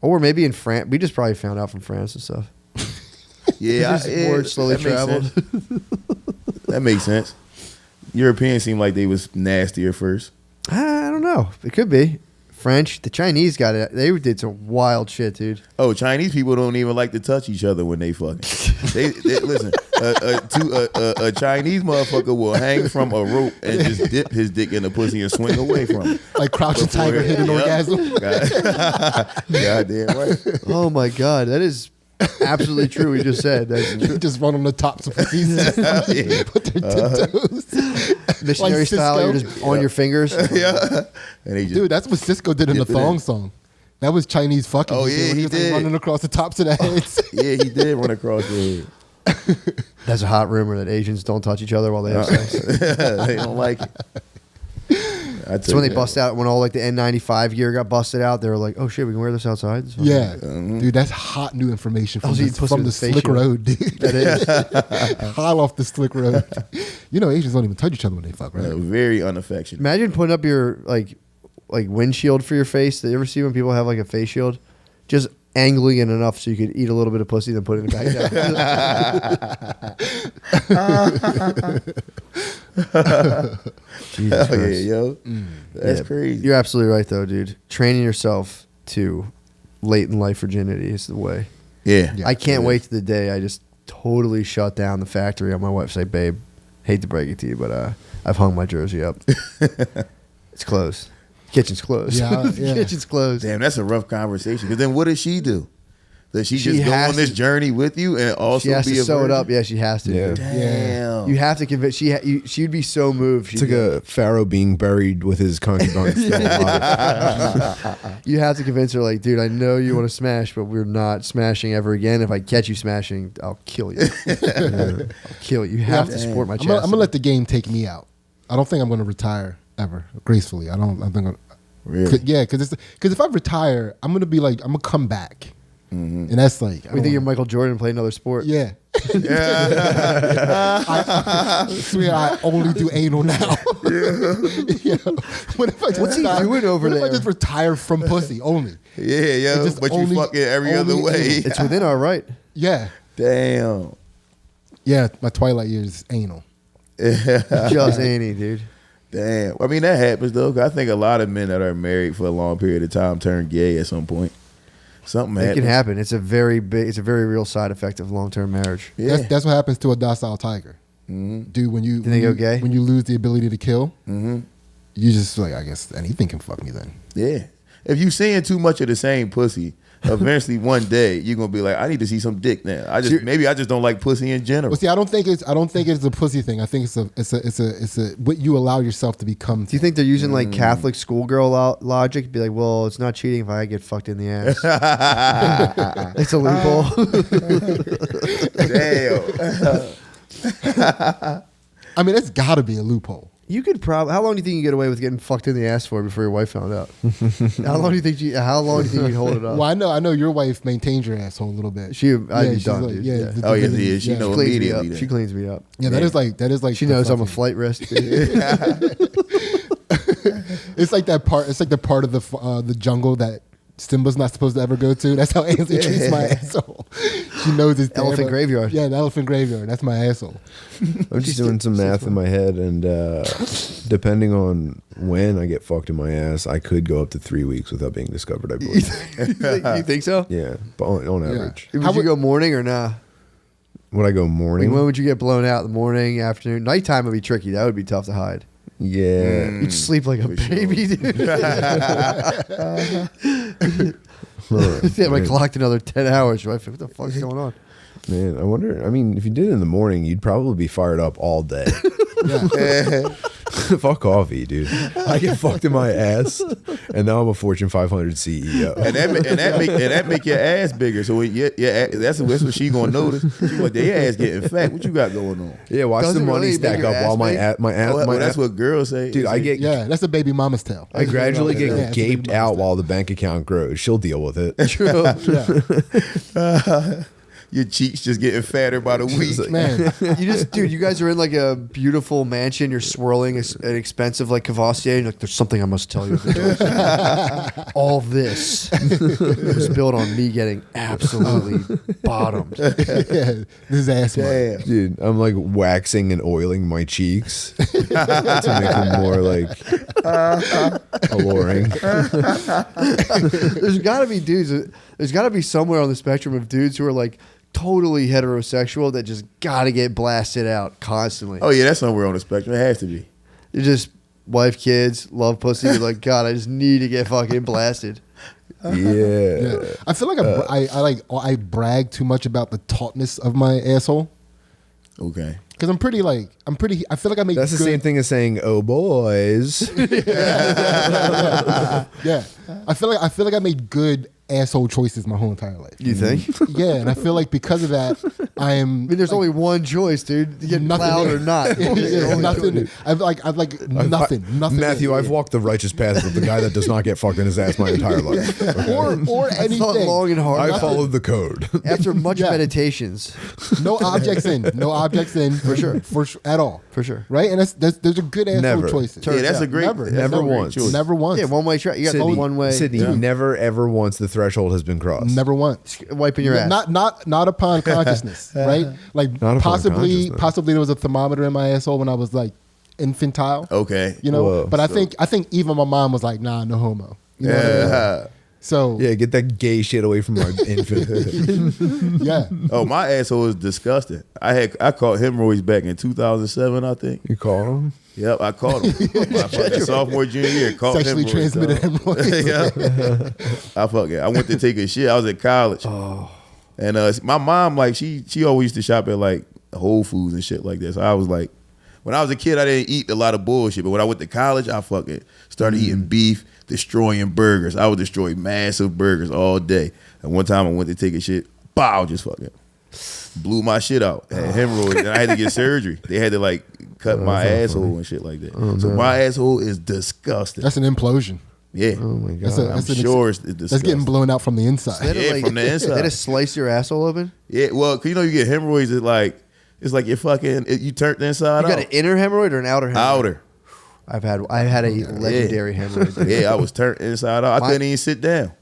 Or maybe in France. We just probably found out from France and stuff. Yeah, Just word slowly that makes traveled. sense. That makes sense. Europeans seem like they was nastier first. I don't know. It could be. French. The Chinese got it. They did some wild shit, dude. Oh, Chinese people don't even like to touch each other when they fucking. they listen. A Chinese motherfucker will hang from a rope and just dip his dick in the pussy and swing away from it. Like crouching tiger hit an orgasm. Goddamn right. Oh my god, that is absolutely true. We just said that's true. Just run on the tops of pussies. Put their tiptoes. Missionary Like style. Cisco. You're just on your fingers. Yeah. And they just, Dude, that's what Cisco did in the Dip it thong in. song. That was Chinese fucking. Oh, yeah, when he was, like, did. running across the tops of the heads. yeah, he did run across the head. That's a hot rumor that Asians don't touch each other while they have sex. They don't like it. That's when they bust out, when all like the N95 gear got busted out. They were like, oh shit, we can wear this outside. It's fine. Yeah, dude, that's hot new information from, I was eating pussy from with the a face slick shield. road, dude. That is. Hot off the slick road. You know, Asians don't even touch each other when they fuck, right? Very unaffectionate. Imagine putting up your like windshield for your face. Did you ever see when people have like a face shield? Just angling it enough so you could eat a little bit of pussy, then put it back down. Jesus Hell yeah, Christ. yo. That's Yeah, crazy. You're absolutely right, though, dude. Training yourself to late in life virginity is the way. Yeah. Yeah. I can't wait to the day I just totally shut down the factory on my wife's like, babe, hate to break it to you, but I've hung my jersey up. It's closed. Kitchen's closed. Yeah, yeah. Kitchen's closed. Damn, that's a rough conversation. Because then what does she do? Does she She just go has on this to- journey with you and also She has be to a sew it virgin? up. Yeah, she has to. Yeah. dude. Damn. You have to convince. She'd be so moved. It's like a pharaoh being buried with his concubine still alive. You have to convince her, like, dude, I know you want to smash, but we're not smashing ever again. If I catch you smashing, I'll kill you. I'll kill you. You have to support my I'm chest. gonna let the game take me out. I don't think I'm gonna retire ever gracefully. I think. Really? Yeah, because if I retire, I'm gonna be like I'm gonna come back, and that's like I We think don't you're know. Michael Jordan and play another sport. Yeah. I swear I only do anal now. Yeah. What if I just What's he retire- doing over what if I there? just retire from pussy only? Yeah, yo. just But you only- fuck it every other only way. It's within our right. Yeah. Damn. Yeah, my twilight years is anal. Just Annie, dude. Damn. I mean, that happens, though. 'Cause I think a lot of men that are married for a long period of time turn gay at some point. Something It happens. can happen. It's a very real side effect of long-term marriage. Yeah. That's what happens to a docile tiger. Dude, when you Then they go gay? when you lose the ability to kill, you just like I guess anything can fuck me then. Yeah. If you seeing too much of the same pussy, eventually one day you're gonna be like, I need to see some dick now. Maybe I just don't like pussy in general. Well, see, I don't think it's a pussy thing. I think it's a what you allow yourself to become. Do you think they're using like Catholic schoolgirl logic? Be like, well, it's not cheating if I get fucked in the ass. It's a loophole. Damn. I mean, it's got to be a loophole. You could probably. How long do you think you get away with getting fucked in the ass for before your wife found out? How long do you think you'd hold it up? Well, I know your wife maintains your asshole a little bit. I'd be she's done, like, dude. yeah, Yeah. the Oh, yeah, divinity, yeah, she yeah. knows. She cleans me immediately up. then. She cleans me up. Yeah, that is like She the knows I'm a fucking- flight risk. Dude. It's like that part. It's like the part of the jungle that Simba's not supposed to ever go to. That's how Ainsley treats my asshole. She knows it's there, Elephant but- graveyard. Yeah, the elephant graveyard. That's my asshole. I'm just doing some math in my head, and depending on when I get fucked in my ass, I could go up to 3 weeks without being discovered, I believe. You think so? Yeah, but on average. Would you go morning or nah? Would I go Like, morning? when would you get blown out? The morning, afternoon, nighttime would be tricky. That would be tough to hide. Yeah. You'd sleep like a baby, dude. Damn, I clocked another 10 hours. What the fuck's going on? Man, I wonder. I mean, if you did it in the morning, you'd probably be fired up all day. Fuck coffee, dude. I get fucked in my ass, and now I'm a Fortune 500 CEO. And that make your ass bigger. So when that's what she gonna notice. She like, your ass getting fat. What you got going on? Yeah, watch Does the it money really stack make your up while ass my big? ass, my ass, Well, my that's ass. what girls say. Dude, I get Yeah, that's a baby mama's tale. I gradually Yeah, get it's a gaped baby out mama's while the bank account grows. She'll deal with it. True. tale. Yeah. Your cheeks just getting fatter by the week. Man, Dude, you guys are in like a beautiful mansion. You're swirling an expensive like Cavassier. And you're like, there's something I must tell you. All this was built on me getting absolutely bottomed. yeah, this ass man. Damn. Dude, I'm like waxing and oiling my cheeks to make them more like alluring. There's got to be dudes. There's got to be somewhere on the spectrum of dudes who are like totally heterosexual that just got to get blasted out constantly. Oh yeah, that's somewhere on the spectrum. It has to be. You're just wife, kids, love pussy. You're like, God, I just need to get fucking blasted. Yeah. I feel like I brag too much about the tautness of my asshole Okay. because I feel like I make That's the same thing as saying, "Oh boys." Yeah, I feel like I made good asshole choices my whole entire life. You think? Yeah, and I feel like because of that, I am. I mean, there's only one choice, dude. You get Nothing plowed there. or not. Yeah, nothing. I've nothing. Matthew, there. I've walked the righteous path of the guy that does not get fucked in his ass my entire life. or I anything. thought long and hard. I followed the code. After much Yeah. meditations, No objects in for sure at all for sure. right. And those are good asshole Never. choices. Yeah, that's a great. Never. that's Never a great once. choice. Never once. Yeah, one way track. You got Sydney, one way. Sydney, never ever once the threshold has been crossed. Never once. Wiping your ass. Not upon consciousness, right? Like Not upon possibly consciousness. there was a thermometer in my asshole when I was like infantile. Okay. You know, Whoa. but I think even my mom was like, nah, no homo. You know what I mean? Yeah. So Yeah, get that gay shit away from our infant. yeah. Oh, my asshole is disgusting. I caught hemorrhoids back in 2007, I think. You call him? Yep, I caught them. My fucking sophomore, junior year, caught Sexually hemorrhoids, transmitted dog. hemorrhoids. Yeah. I went to take a shit. I was at college. Oh. And my mom, like, she always used to shop at, like, Whole Foods and shit like that. So I was like, when I was a kid, I didn't eat a lot of bullshit. But when I went to college, I fucking started eating beef, destroying burgers. I would destroy massive burgers all day. And one time I went to take a shit, bow, just fucking blew my shit out. I had hemorrhoids, and I had to get surgery. They had to, like, cut my asshole and shit like that. So my asshole is disgusting. That's an implosion. Yeah. Oh my god. I'm sure it's disgusting. That's getting blown out from the inside. Yeah, from the inside. They just slice your asshole open. Yeah, well, 'cause you know you get hemorrhoids. It's like you're fucking. You turned the inside You got out. an inner hemorrhoid or an outer hemorrhoid? Outer. I've had a legendary hemorrhoid. dude. Yeah, I was turned inside out. I couldn't even sit down.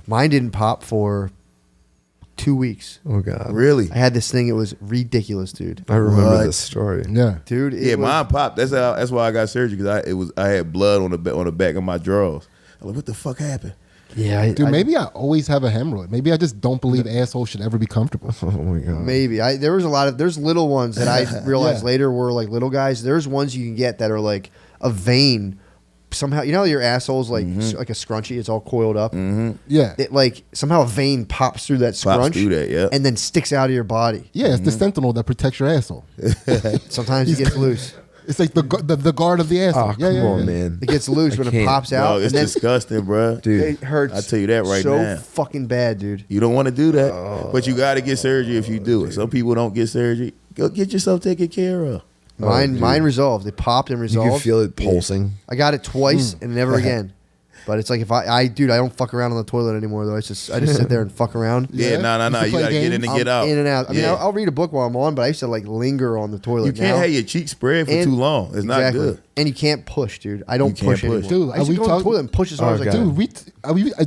Mine didn't pop for 2 weeks. Oh god. Really? I had this thing. It was ridiculous, dude. I remember What? this story. Yeah. Dude, it Yeah, was, mine popped. That's why I got surgery because I had blood on the back of my drawers. I'm like, what the fuck happened? Yeah, Dude, maybe I always have a hemorrhoid. Maybe I just don't believe assholes should ever be comfortable. Oh my god. maybe. There's little ones that I realized later were like little guys. There's ones you can get that are like a vein. Somehow, you know, your asshole's like like a scrunchie. It's all coiled up. Yeah. It like somehow a vein pops through that scrunch, through that, yeah. and then sticks out of your body. Yeah, it's the sentinel that protects your asshole. Sometimes it gets loose. It's like the guard of the asshole. Oh, come on, man. It gets loose I when it can't. pops out. Dog, it's and then disgusting, bro. Dude. it hurts. I tell you that right so now. fucking bad, dude. You don't want to do that, but you got to get surgery if you do it. Some people don't get surgery. Go get yourself taken care of. Mine resolved. It popped and You resolved. can feel it pulsing. I got it twice and never again. But it's like if I don't fuck around on the toilet anymore though. I just sit there and fuck around. Yeah, no. You You play got to get in games? and get I'm out. in and out. I mean, Yeah. I'll read a book while I'm on, but I used to like linger on the toilet. You can't now. have your cheeks spread for And- too long. It's not Exactly. good. And you can't push, dude. I don't You can't push push. anymore. Dude, I used to are we go on the talk- toilet and push as hard as I God. could.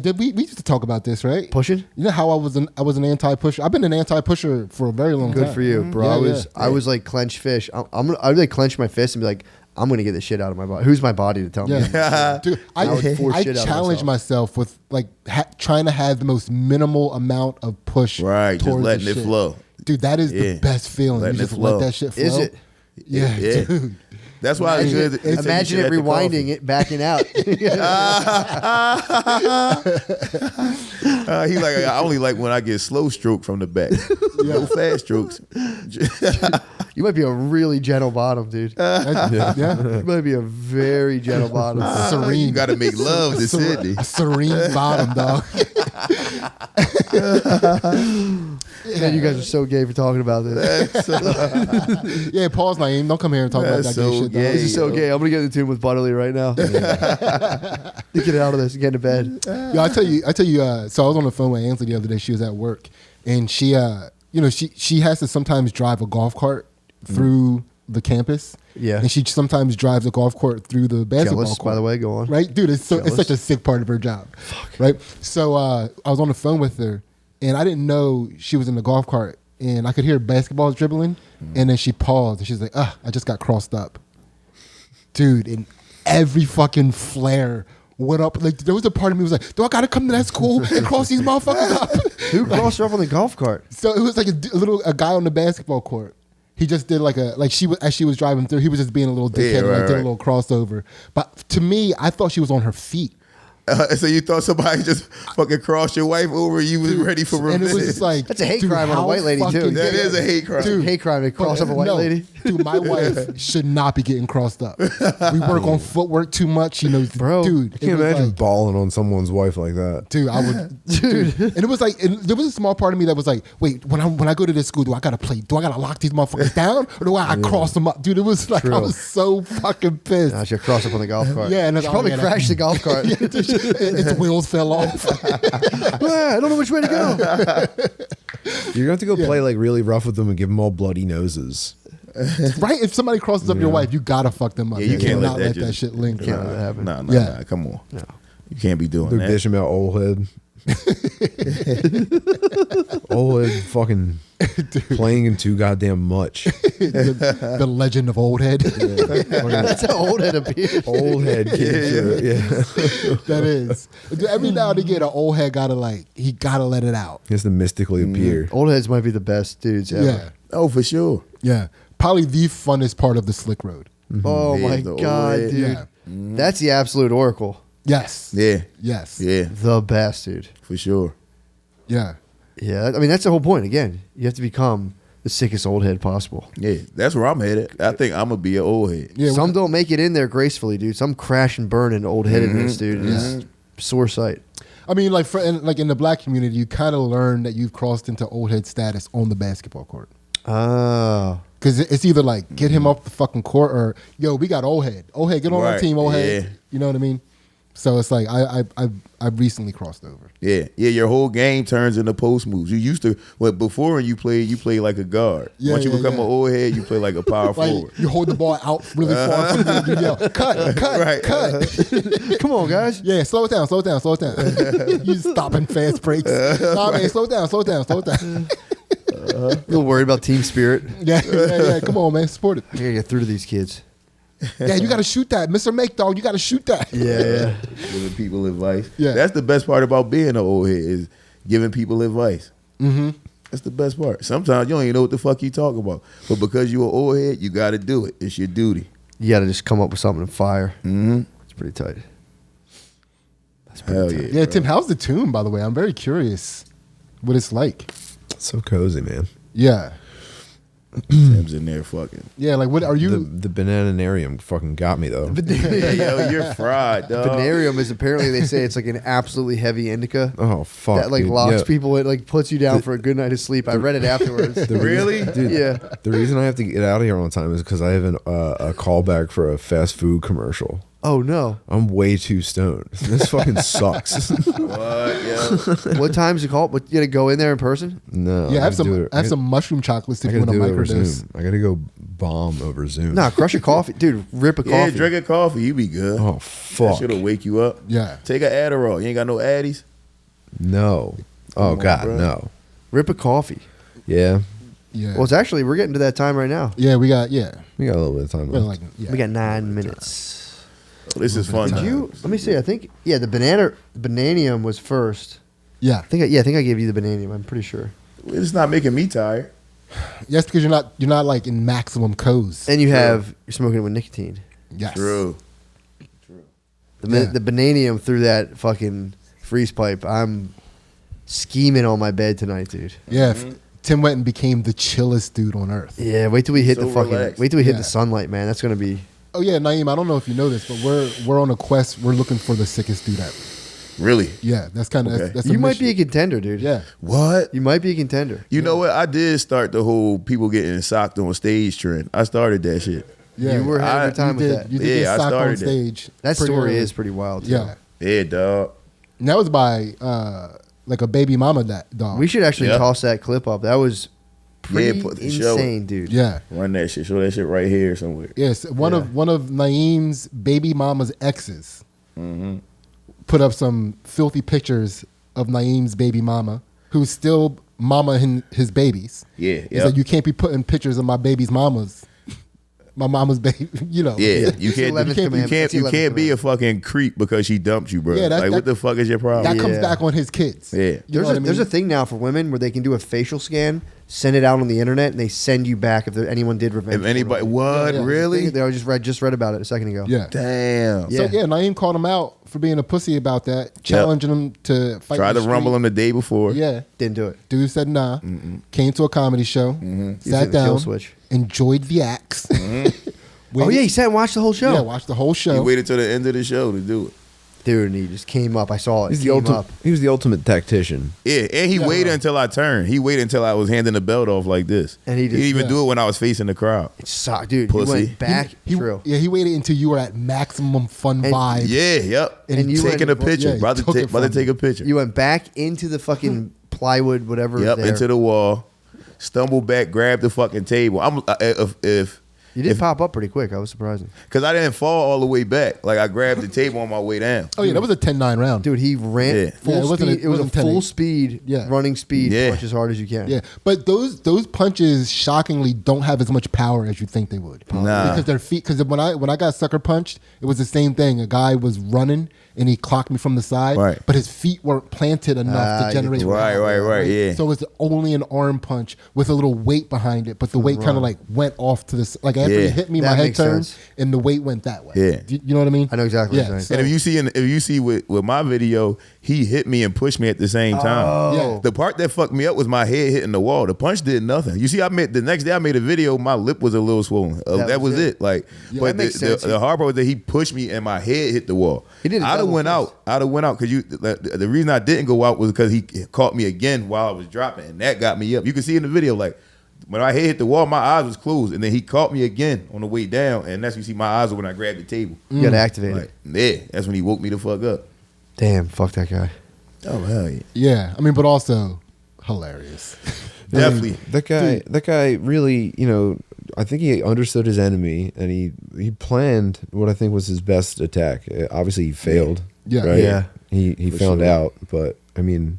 Dude, we used to talk about this, right? Pushing? You know how I was an anti-pusher. I've been an anti-pusher for a very long time. Good for you, bro. Yeah, I was like clench fish. I would like clench my fist and be like, I'm gonna get the shit out of my body. Who's my body to tell me? Yeah, dude, I would force I shit out of challenge myself with like trying to have the most minimal amount of push. Right, just towards letting the it shit. flow. Dude, that is Yeah. the best feeling. Letting you it just flow. let that shit flow. Is it? Yeah, Yeah. dude. That's why it's good. They take Imagine shit it at the rewinding coffee. it, backing out. He like I only like when I get slow stroke from the back. No fast strokes. You might be a really gentle bottom, dude. Yeah. You might be a very gentle bottom. Serene. You got to make love to Sydney. A serene bottom, dog. Man, you guys are so gay for talking about this. Yeah, Paul's name. Don't come here and talk about that That's gay so shit, dog. gay. This is so gay. I'm gonna get in the tune with Butterly right now. Get out of this and get into bed. Yeah, I tell you. So I was on the phone with Ansley the other day. She was at work, and she she has to sometimes drive a golf cart through the campus. Yeah. And she sometimes drives a golf cart through the basketball Jealous, court. by the way, go on. Right? Dude, it's such a sick part of her job. Right? So I was on the phone with her, and I didn't know she was in the golf cart, and I could hear basketballs dribbling, and then she paused, and she's like, I just got crossed up. Dude, and every fucking flare went up. Like, there was a part of me was like, do I got to come to that school and cross these motherfuckers up? Who crossed her up on the golf cart? So it was like a guy on the basketball court. He just did as she was driving through, he was just being a little dickhead and did a little crossover. But to me, I thought she was on her feet. So you thought somebody just fucking crossed your wife over? You was ready for revenge? And it was just like, That's a hate crime on a white lady, too. That is a hate crime. Dude, Hate crime to cross up a white lady. Dude, my wife should not be getting crossed up. We work on footwork too much, Bro, Dude, I can't imagine balling on someone's wife like that. Dude, I would, dude. And it was like, there was a small part of me that was like, wait, when I go to this school, do I gotta lock these motherfuckers down, or do I cross them up? Dude, it was like, I was so fucking pissed. She crossed up on the golf cart. Yeah, and she probably crashed the golf cart. Its wheels fell off. I don't know which way to go. You're gonna have to go play like really rough with them and give them all bloody noses. Right? If somebody crosses up your wife, you gotta fuck them up. Yeah, you can't cannot let that shit linger. Can't let that happen. Nah, come on. No. You can't be doing They're that. bitching about old head. Old head fucking playing in too goddamn much. The legend of Old Head. That's how old it appears. Old head came through it, yeah. That is. Every now and again, an old head gotta let it out. He has to mystically appear. Old heads might be the best dudes ever. Yeah. Oh, for sure. Yeah. Probably the funnest part of the slick road. Oh Yeah, my the old God, head. dude. Yeah. That's the absolute oracle. Yes. Yeah. Yes. Yeah, The best, dude. for sure. Yeah. Yeah, I mean, that's the whole point. Again, you have to become the sickest old head possible. Yeah, that's where I'm headed. I think I'm gonna be an old head. Yeah. Some don't make it in there gracefully, dude. Some crash and burn into old headedness, dude. It's sore sight. I mean, like in the black community, you kind of learn that you've crossed into old head status on the basketball court. Oh. Because it's either like get him off the fucking court, or yo, we got old head. Old head, get on our Right. team, old head. Yeah. You know what I mean? So it's like I've recently crossed over. Yeah, your whole game turns into post moves. You used to, before when you play like a guard. Yeah, Once you yeah, become yeah. an old head, you play like a power Like forward. you hold the ball out really far from you, and you yell, cut, Right. cut. Come on, guys. Yeah, slow it down. You stopping fast breaks. Nah, man, slow it down. A little worried about team spirit. Yeah. Come on, man, support it. I gotta get through to these kids. Yeah, you got to shoot that, Mr. Make Dog. You got to shoot that. Yeah. Giving people advice. Yeah. That's the best part about being an old head is giving people advice. Mm-hmm. That's the best part. Sometimes you don't even know what the fuck you talk about, but because you're an old head, you got to do it. It's your duty. You gotta just come up with something to fire. Mm-hmm. It's pretty tight. Hell yeah. Yeah, Tim, how's the tune, by the way? I'm very curious what it's like. It's so cozy, man. Yeah. Tim's in there fucking. Yeah, like what are you? The bananarium fucking got me though. Yeah, yo, you're fried, dog. Venarium is apparently, they say it's like an absolutely heavy indica Oh fuck, that like dude. locks Yeah. people. It like puts you down for a good night of sleep. I read it afterwards. Really? Dude, Yeah. The reason I have to get out of here on time is because I have a callback for a fast food commercial. Oh no. I'm way too stoned. This fucking sucks. What, yo? What time's you call it? What, you gotta go in there in person? No. Yeah, I gotta have some mushroom chocolates if I you gotta want to do it over microdose. Zoom. I gotta go bomb over Zoom. Nah, crush a coffee. Dude, rip a Yeah, coffee. drink a coffee. You be good. Oh That fuck. shit'll wake you up. Yeah. Take an Adderall. You ain't got no Addies? No. Oh on, god, bro. no. Rip a coffee. Yeah. Yeah. Well, it's actually, we're getting to that time right now. Yeah, we got We got a little bit of time Well, left. like yeah. We got 9 minutes. This is fun. Did you? Let me see. I think the bananium was first. Yeah. I think I gave you the bananium. I'm pretty sure. It's not making me tired. Yes, because you're not like in maximum codes. And you're smoking it with nicotine. Yes. True. The bananium through that fucking freeze pipe. I'm scheming on my bed tonight, dude. Yeah. Tim went and became the chillest dude on earth. Yeah, wait till we hit So the fucking. relaxed. Wait till we hit Yeah. the sunlight, man. That's gonna be. Oh yeah, Naeem, I don't know if you know this, but we're on a quest. We're looking for the sickest dude ever. Really? Yeah, that's kind of Okay. that's You a might be a mission. contender, dude. Yeah. What? You might be a contender. You know what? I did start the whole people getting socked on stage trend. I started that shit. Yeah. You were ahead of your time you with did, that. You did Yeah, get I socked on started that. stage. That pretty story early. is pretty wild. Too. Yeah. Yeah, dog. And that was by like a baby mama dog. We should actually Yeah. toss that clip up. That was pretty put the show. insane, dude. Yeah. Run that shit. Show that shit right here somewhere. Yes, one of Naeem's baby mama's exes put up some filthy pictures of Naeem's baby mama, who's still mama his babies. Yeah, He's yeah. like, you can't be putting pictures of my baby's mamas, my mama's baby. You know. Yeah, you It's the can't. 11th You can't. commandment. It's the You 11th can't be a commandment. fucking creep because she dumped you, bro. Yeah, like, what the fuck is your problem? That comes Yeah. back on his kids. Yeah. You know There's what I mean? there's a thing now for women where they can do a facial scan, send it out on the internet, and they send you back if anyone did revenge. If anybody, porn. what Yeah, yeah. really? I just read about it a second ago. Yeah. Damn. Yeah. So yeah, Naeem called him out for being a pussy about that, challenging him to fight. Tried in to the rumble street. him the day before. Yeah. Didn't do it. Dude said nah. Came to a comedy show, He's sat in the kill down, switch. enjoyed the acts. Oh yeah, he sat and watched the whole show. Yeah, watched the whole He show. waited till the end of the show to do it. Dude, and he just came up. I saw it. He's He the came ultimate. up. He was the ultimate tactician. Yeah, and he waited until I turned. He waited until I was handing the belt off like this. And he just- didn't even yeah. do it when I was facing the crowd. It sucked, dude. Pussy. He went back. True. He waited until you were at maximum fun And- vibe. Yeah, yep. And you taking a went- picture. yeah, he about took it to from take a picture. You went back into the fucking plywood, whatever. Yep, there. into the wall. Stumbled back, grabbed the fucking table. I'm if You did pop up pretty quick. I was surprised. because I didn't fall all the way back. Like I grabbed the table on my way down. Oh yeah, that was a 10-9 round. Dude, he ran Yeah. full Yeah, it wasn't speed. a- It was a wasn't 10-8. full speed, running speed, Yeah. punch as hard as you can. Yeah, but those punches shockingly don't have as much power as you think they would. Nah. Because their feet. Because when I got sucker punched, it was the same thing. A guy was running and he clocked me from the side, Right. but his feet weren't planted enough to generate. Right, power, right, yeah. So it's only an arm punch with a little weight behind it, but the weight kind of like went off to this. Like after Yeah. he hit me, That my head makes turned sense. and the weight went that way. Yeah. You know what I mean? I know exactly what Yeah. you're So, And if you see with my video, he hit me and pushed me at the same time. Yeah. The part that fucked me up was my head hitting the wall. The punch did nothing. You see, the next day I made a video. My lip was a little swollen. That was was it. it. Like, Yeah, but that makes sense. the hard part was that he pushed me and my head hit the wall. He did a I'd have double went fist. out. I'd have went out because the reason I didn't go out was because he caught me again while I was dropping, and that got me up. You can see in the video, like when my head hit the wall, my eyes was closed, and then he caught me again on the way down, and that's when you see my eyes when I grabbed the table. You got to activate Like, it. yeah, that's when he woke me the fuck up. Damn, fuck that guy. Oh hell yeah, yeah, I mean, but also hilarious. definitely. That guy really, I think he understood his enemy and he planned what I think was his best attack. Obviously, he failed. Yeah. right? Yeah. He For found sure. out, but I mean,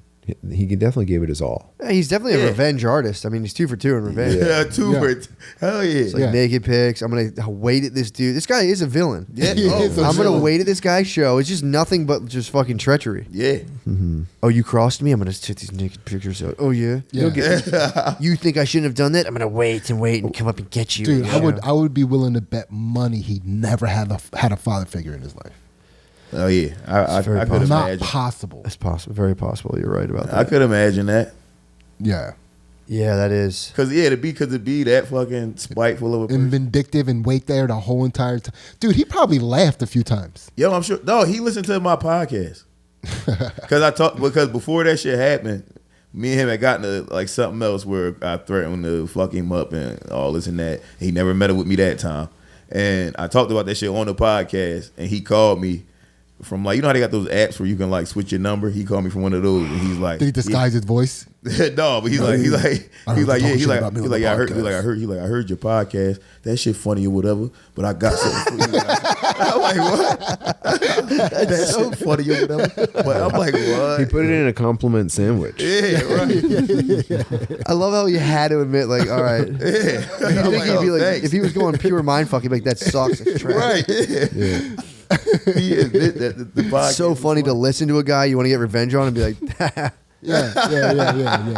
he definitely gave it his all. Yeah, he's definitely a Yeah. revenge artist. I mean, he's 2 for 2 in revenge. Yeah, two Yeah. for it. Hell yeah. It's like Yeah. naked pics. I'm gonna wait at this dude. This guy is a villain. Yeah, He is a I'm gonna villain. wait at this guy's show. It's just nothing but just fucking treachery. yeah. Oh, you crossed me. I'm gonna take these naked pictures out. Oh yeah. Yeah. You think I shouldn't have done that? I'm gonna wait and come up and get you. Dude, Yeah. I would be willing to bet money he never had a father figure in his life. Oh yeah. I It's very could possible. Not imagine. possible. That's possible. Very possible. You're right about that. I could imagine that. Yeah. Yeah, that is. Cause to be that fucking spiteful of a person. And vindictive and wait there the whole entire time. Dude, he probably laughed a few times. Yo, I'm sure. No, he listened to my podcast. Because before that shit happened, me and him had gotten to like something else where I threatened to fuck him up and all this and that. He never met up with me that time, and I talked about that shit on the podcast. And he called me from like, you know how they got those apps where you can like switch your number. He called me from one of those, and he's like, Did he disguise his voice? no, but he's No, like, I don't yeah, talk he's shit like, about me he's on like, the yeah, I heard, podcast. I heard your podcast. That shit funny or whatever. But I got something for you. I'm like, what? That shit funny or whatever. But I'm like, what? He put it in a compliment sandwich. Yeah, right. I love how you had to admit, like, all right. Yeah. You I'm think he'd be like, thanks. if he was going pure mindfuck, he'd be like, that sucks. It's trash. Right. Yeah. He admit that the podcast It's so was funny to listen to a guy you want to get revenge on and be like, Yeah.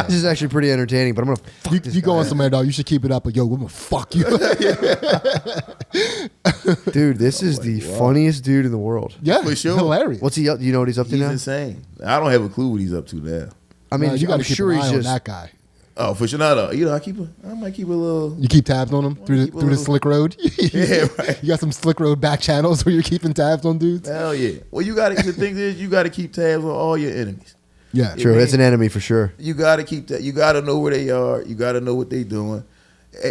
this is actually pretty entertaining, but I'm gonna fuck this You go guy on up. somewhere, dog. You should keep it up. But yo, we're gonna fuck you. Dude, this is the funniest dude in the world. Yeah, For sure. hilarious. What's he up? Do you know what he's up to He's now? insane. I don't have a clue what he's up to now. I mean, you got I'm to keep sure an he's eye on just. that guy. Oh, for sure. No, you know, I might keep a little. You keep tabs on him through keep a the little- slick road. Yeah, right. You got some slick road back channels where you're keeping tabs on dudes. Hell yeah. Well, the thing is, you got to keep tabs on all your enemies. Yeah, True, that's an enemy for sure. You got to keep that. You got to know where they are. You got to know what they doing.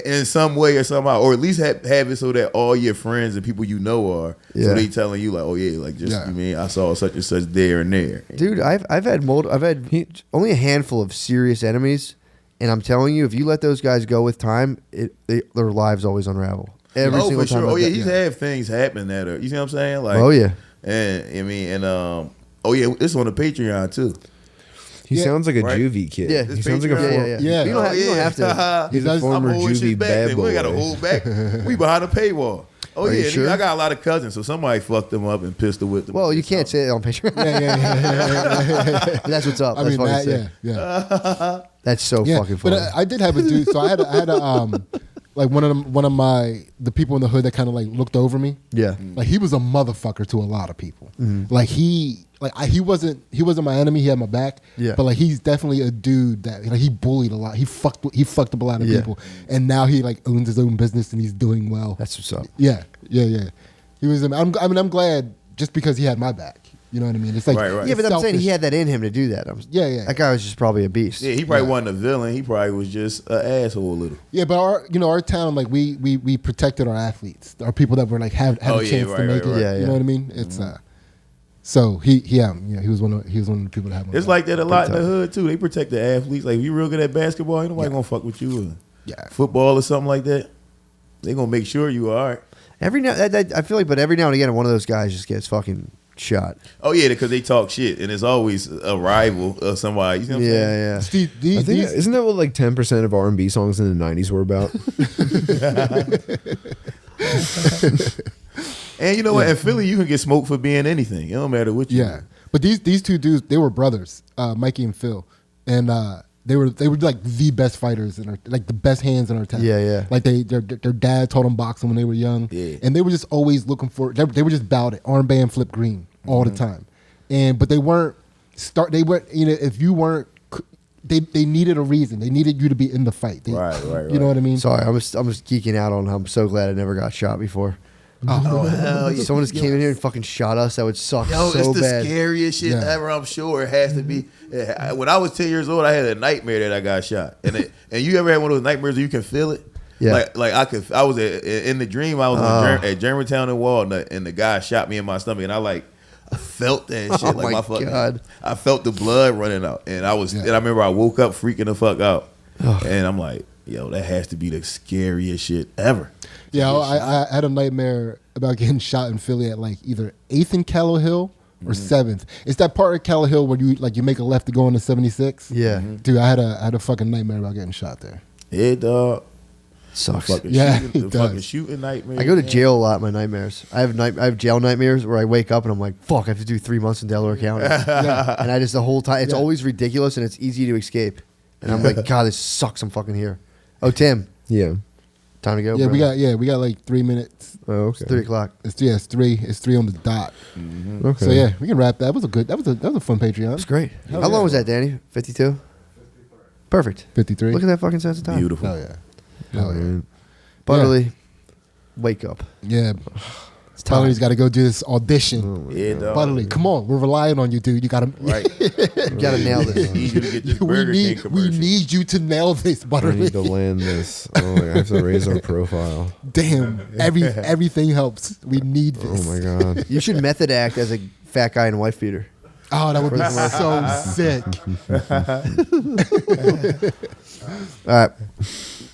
in some way or somehow, or at least have it so that all your friends and people you know are, so they telling you like, oh yeah, like just you mean I saw such and such there and there. Dude, I've had only a handful of serious enemies, and I'm telling you, if you let those guys go with time, their lives always unravel. Every single time. Oh yeah, he's had things happen that are, you see what I'm saying? Like, oh yeah, and I mean, and oh yeah, it's on the Patreon too. He sounds like a juvie kid. Yeah, he sounds like a Yeah. You don't have to. He's a former juvie bad boy. We got to hold back. We behind a paywall. Oh Are you yeah, sure? I got a lot of cousins, so somebody fucked them up and pistol whipped them. Well, you can't say it on Patreon. Yeah. That's what's up. I That's mean, fucking sick. yeah. That's so fucking funny. But I did have a dude. So I had a like one of the people in the hood that kind of like looked over me. Yeah. Like he was a motherfucker to a lot of people. Like he wasn't my enemy. He had my back. Yeah. But like he's definitely a dude that he bullied a lot. He fucked up a lot of people, and now he like owns his own business and he's doing well. That's what's up. Yeah. He was. I'm glad just because he had my back. You know what I mean? It's like Right. Yeah, but I'm saying selfish. he had that in him to do that. Yeah. That guy was just probably a beast. Yeah, he probably wasn't a villain. He probably was just an asshole a little. Yeah, but our town, like we protected our athletes, our people that were like had a chance to make it. right. You know what I mean? It's so he was one of the people that had one. It's like that a lot in the hood too. They protect the athletes. Like if you real good at basketball, ain't nobody gonna fuck with you. Yeah. Football or something like that, they gonna make sure you are all right. I feel like, but every now and again, one of those guys just gets fucking shot. Oh yeah, because they talk shit, and it's always a rival or somebody. You know what I'm saying? Yeah. Steve, I think isn't that what like 10% of R&B songs in the 90s were about? And you know what? In Philly, you can get smoked for being anything. It don't matter what you. Yeah, but these two dudes, they were brothers, Mikey and Phil, and they were like the best fighters in like the best hands in our town. Yeah. Like their dad taught them boxing when they were young. Yeah. And they were just always looking for. They were just about it, armband flip green all the time, but they weren't if you weren't. They needed a reason. They needed you to be in the fight. Right. You know what I mean? Sorry, I'm just geeking out on. I'm so glad I never got shot before. Oh hell yeah! Someone just came in here and fucking shot us. That would suck Yo, so it's the bad. scariest shit ever. I'm sure it has to be. When I was 10 years old, I had a nightmare that I got shot. And you ever had one of those nightmares where you can feel it? Yeah. Like I was in the dream. I was at Germantown and Walnut, and the guy shot me in my stomach, and I felt that shit. Oh my God. I felt the blood running out, and I remember I woke up freaking the fuck out, and I'm like, yo, that has to be the scariest shit ever. Yeah, I had a nightmare about getting shot in Philly at like either 8th and Callow Hill or 7th. It's that part of Callow Hill where you make a left to go into 76. Yeah. Dude, I had a fucking nightmare about getting shot there. Yeah, dog. Sucks. The fucking shooting nightmare. I go to jail a lot in my nightmares. I have jail nightmares where I wake up and I'm like, fuck, I have to do 3 months in Delaware County. And I just the whole time, it's always ridiculous and it's easy to escape. And I'm like, God, this sucks. I'm fucking here. Oh, Tim. Yeah. Time to go. Yeah, bro. we got like 3 minutes. Oh, okay. It's 3 o'clock. It's three on the dot. Okay. So yeah, we can wrap that. That was a fun Patreon. It's great. Hell How yeah. long was that, Danny? 52? Perfect. 53. Look at that fucking sense of time. Beautiful. Hell yeah. Hell yeah. Butterly, wake up. Yeah. It's time. Butterly's got to go do this audition. Yeah, dog. Butterly, come on, we're relying on you, dude. You got to. Right. You gotta nail this. Need you to get this we Burger King need commercial. you to nail this, I Butterly. need to land this. Oh, I have to raise our profile. Damn, everything helps. We need Oh this. my god. You should method act as a fat guy in a wife beater. Oh, that would be so sick. All right.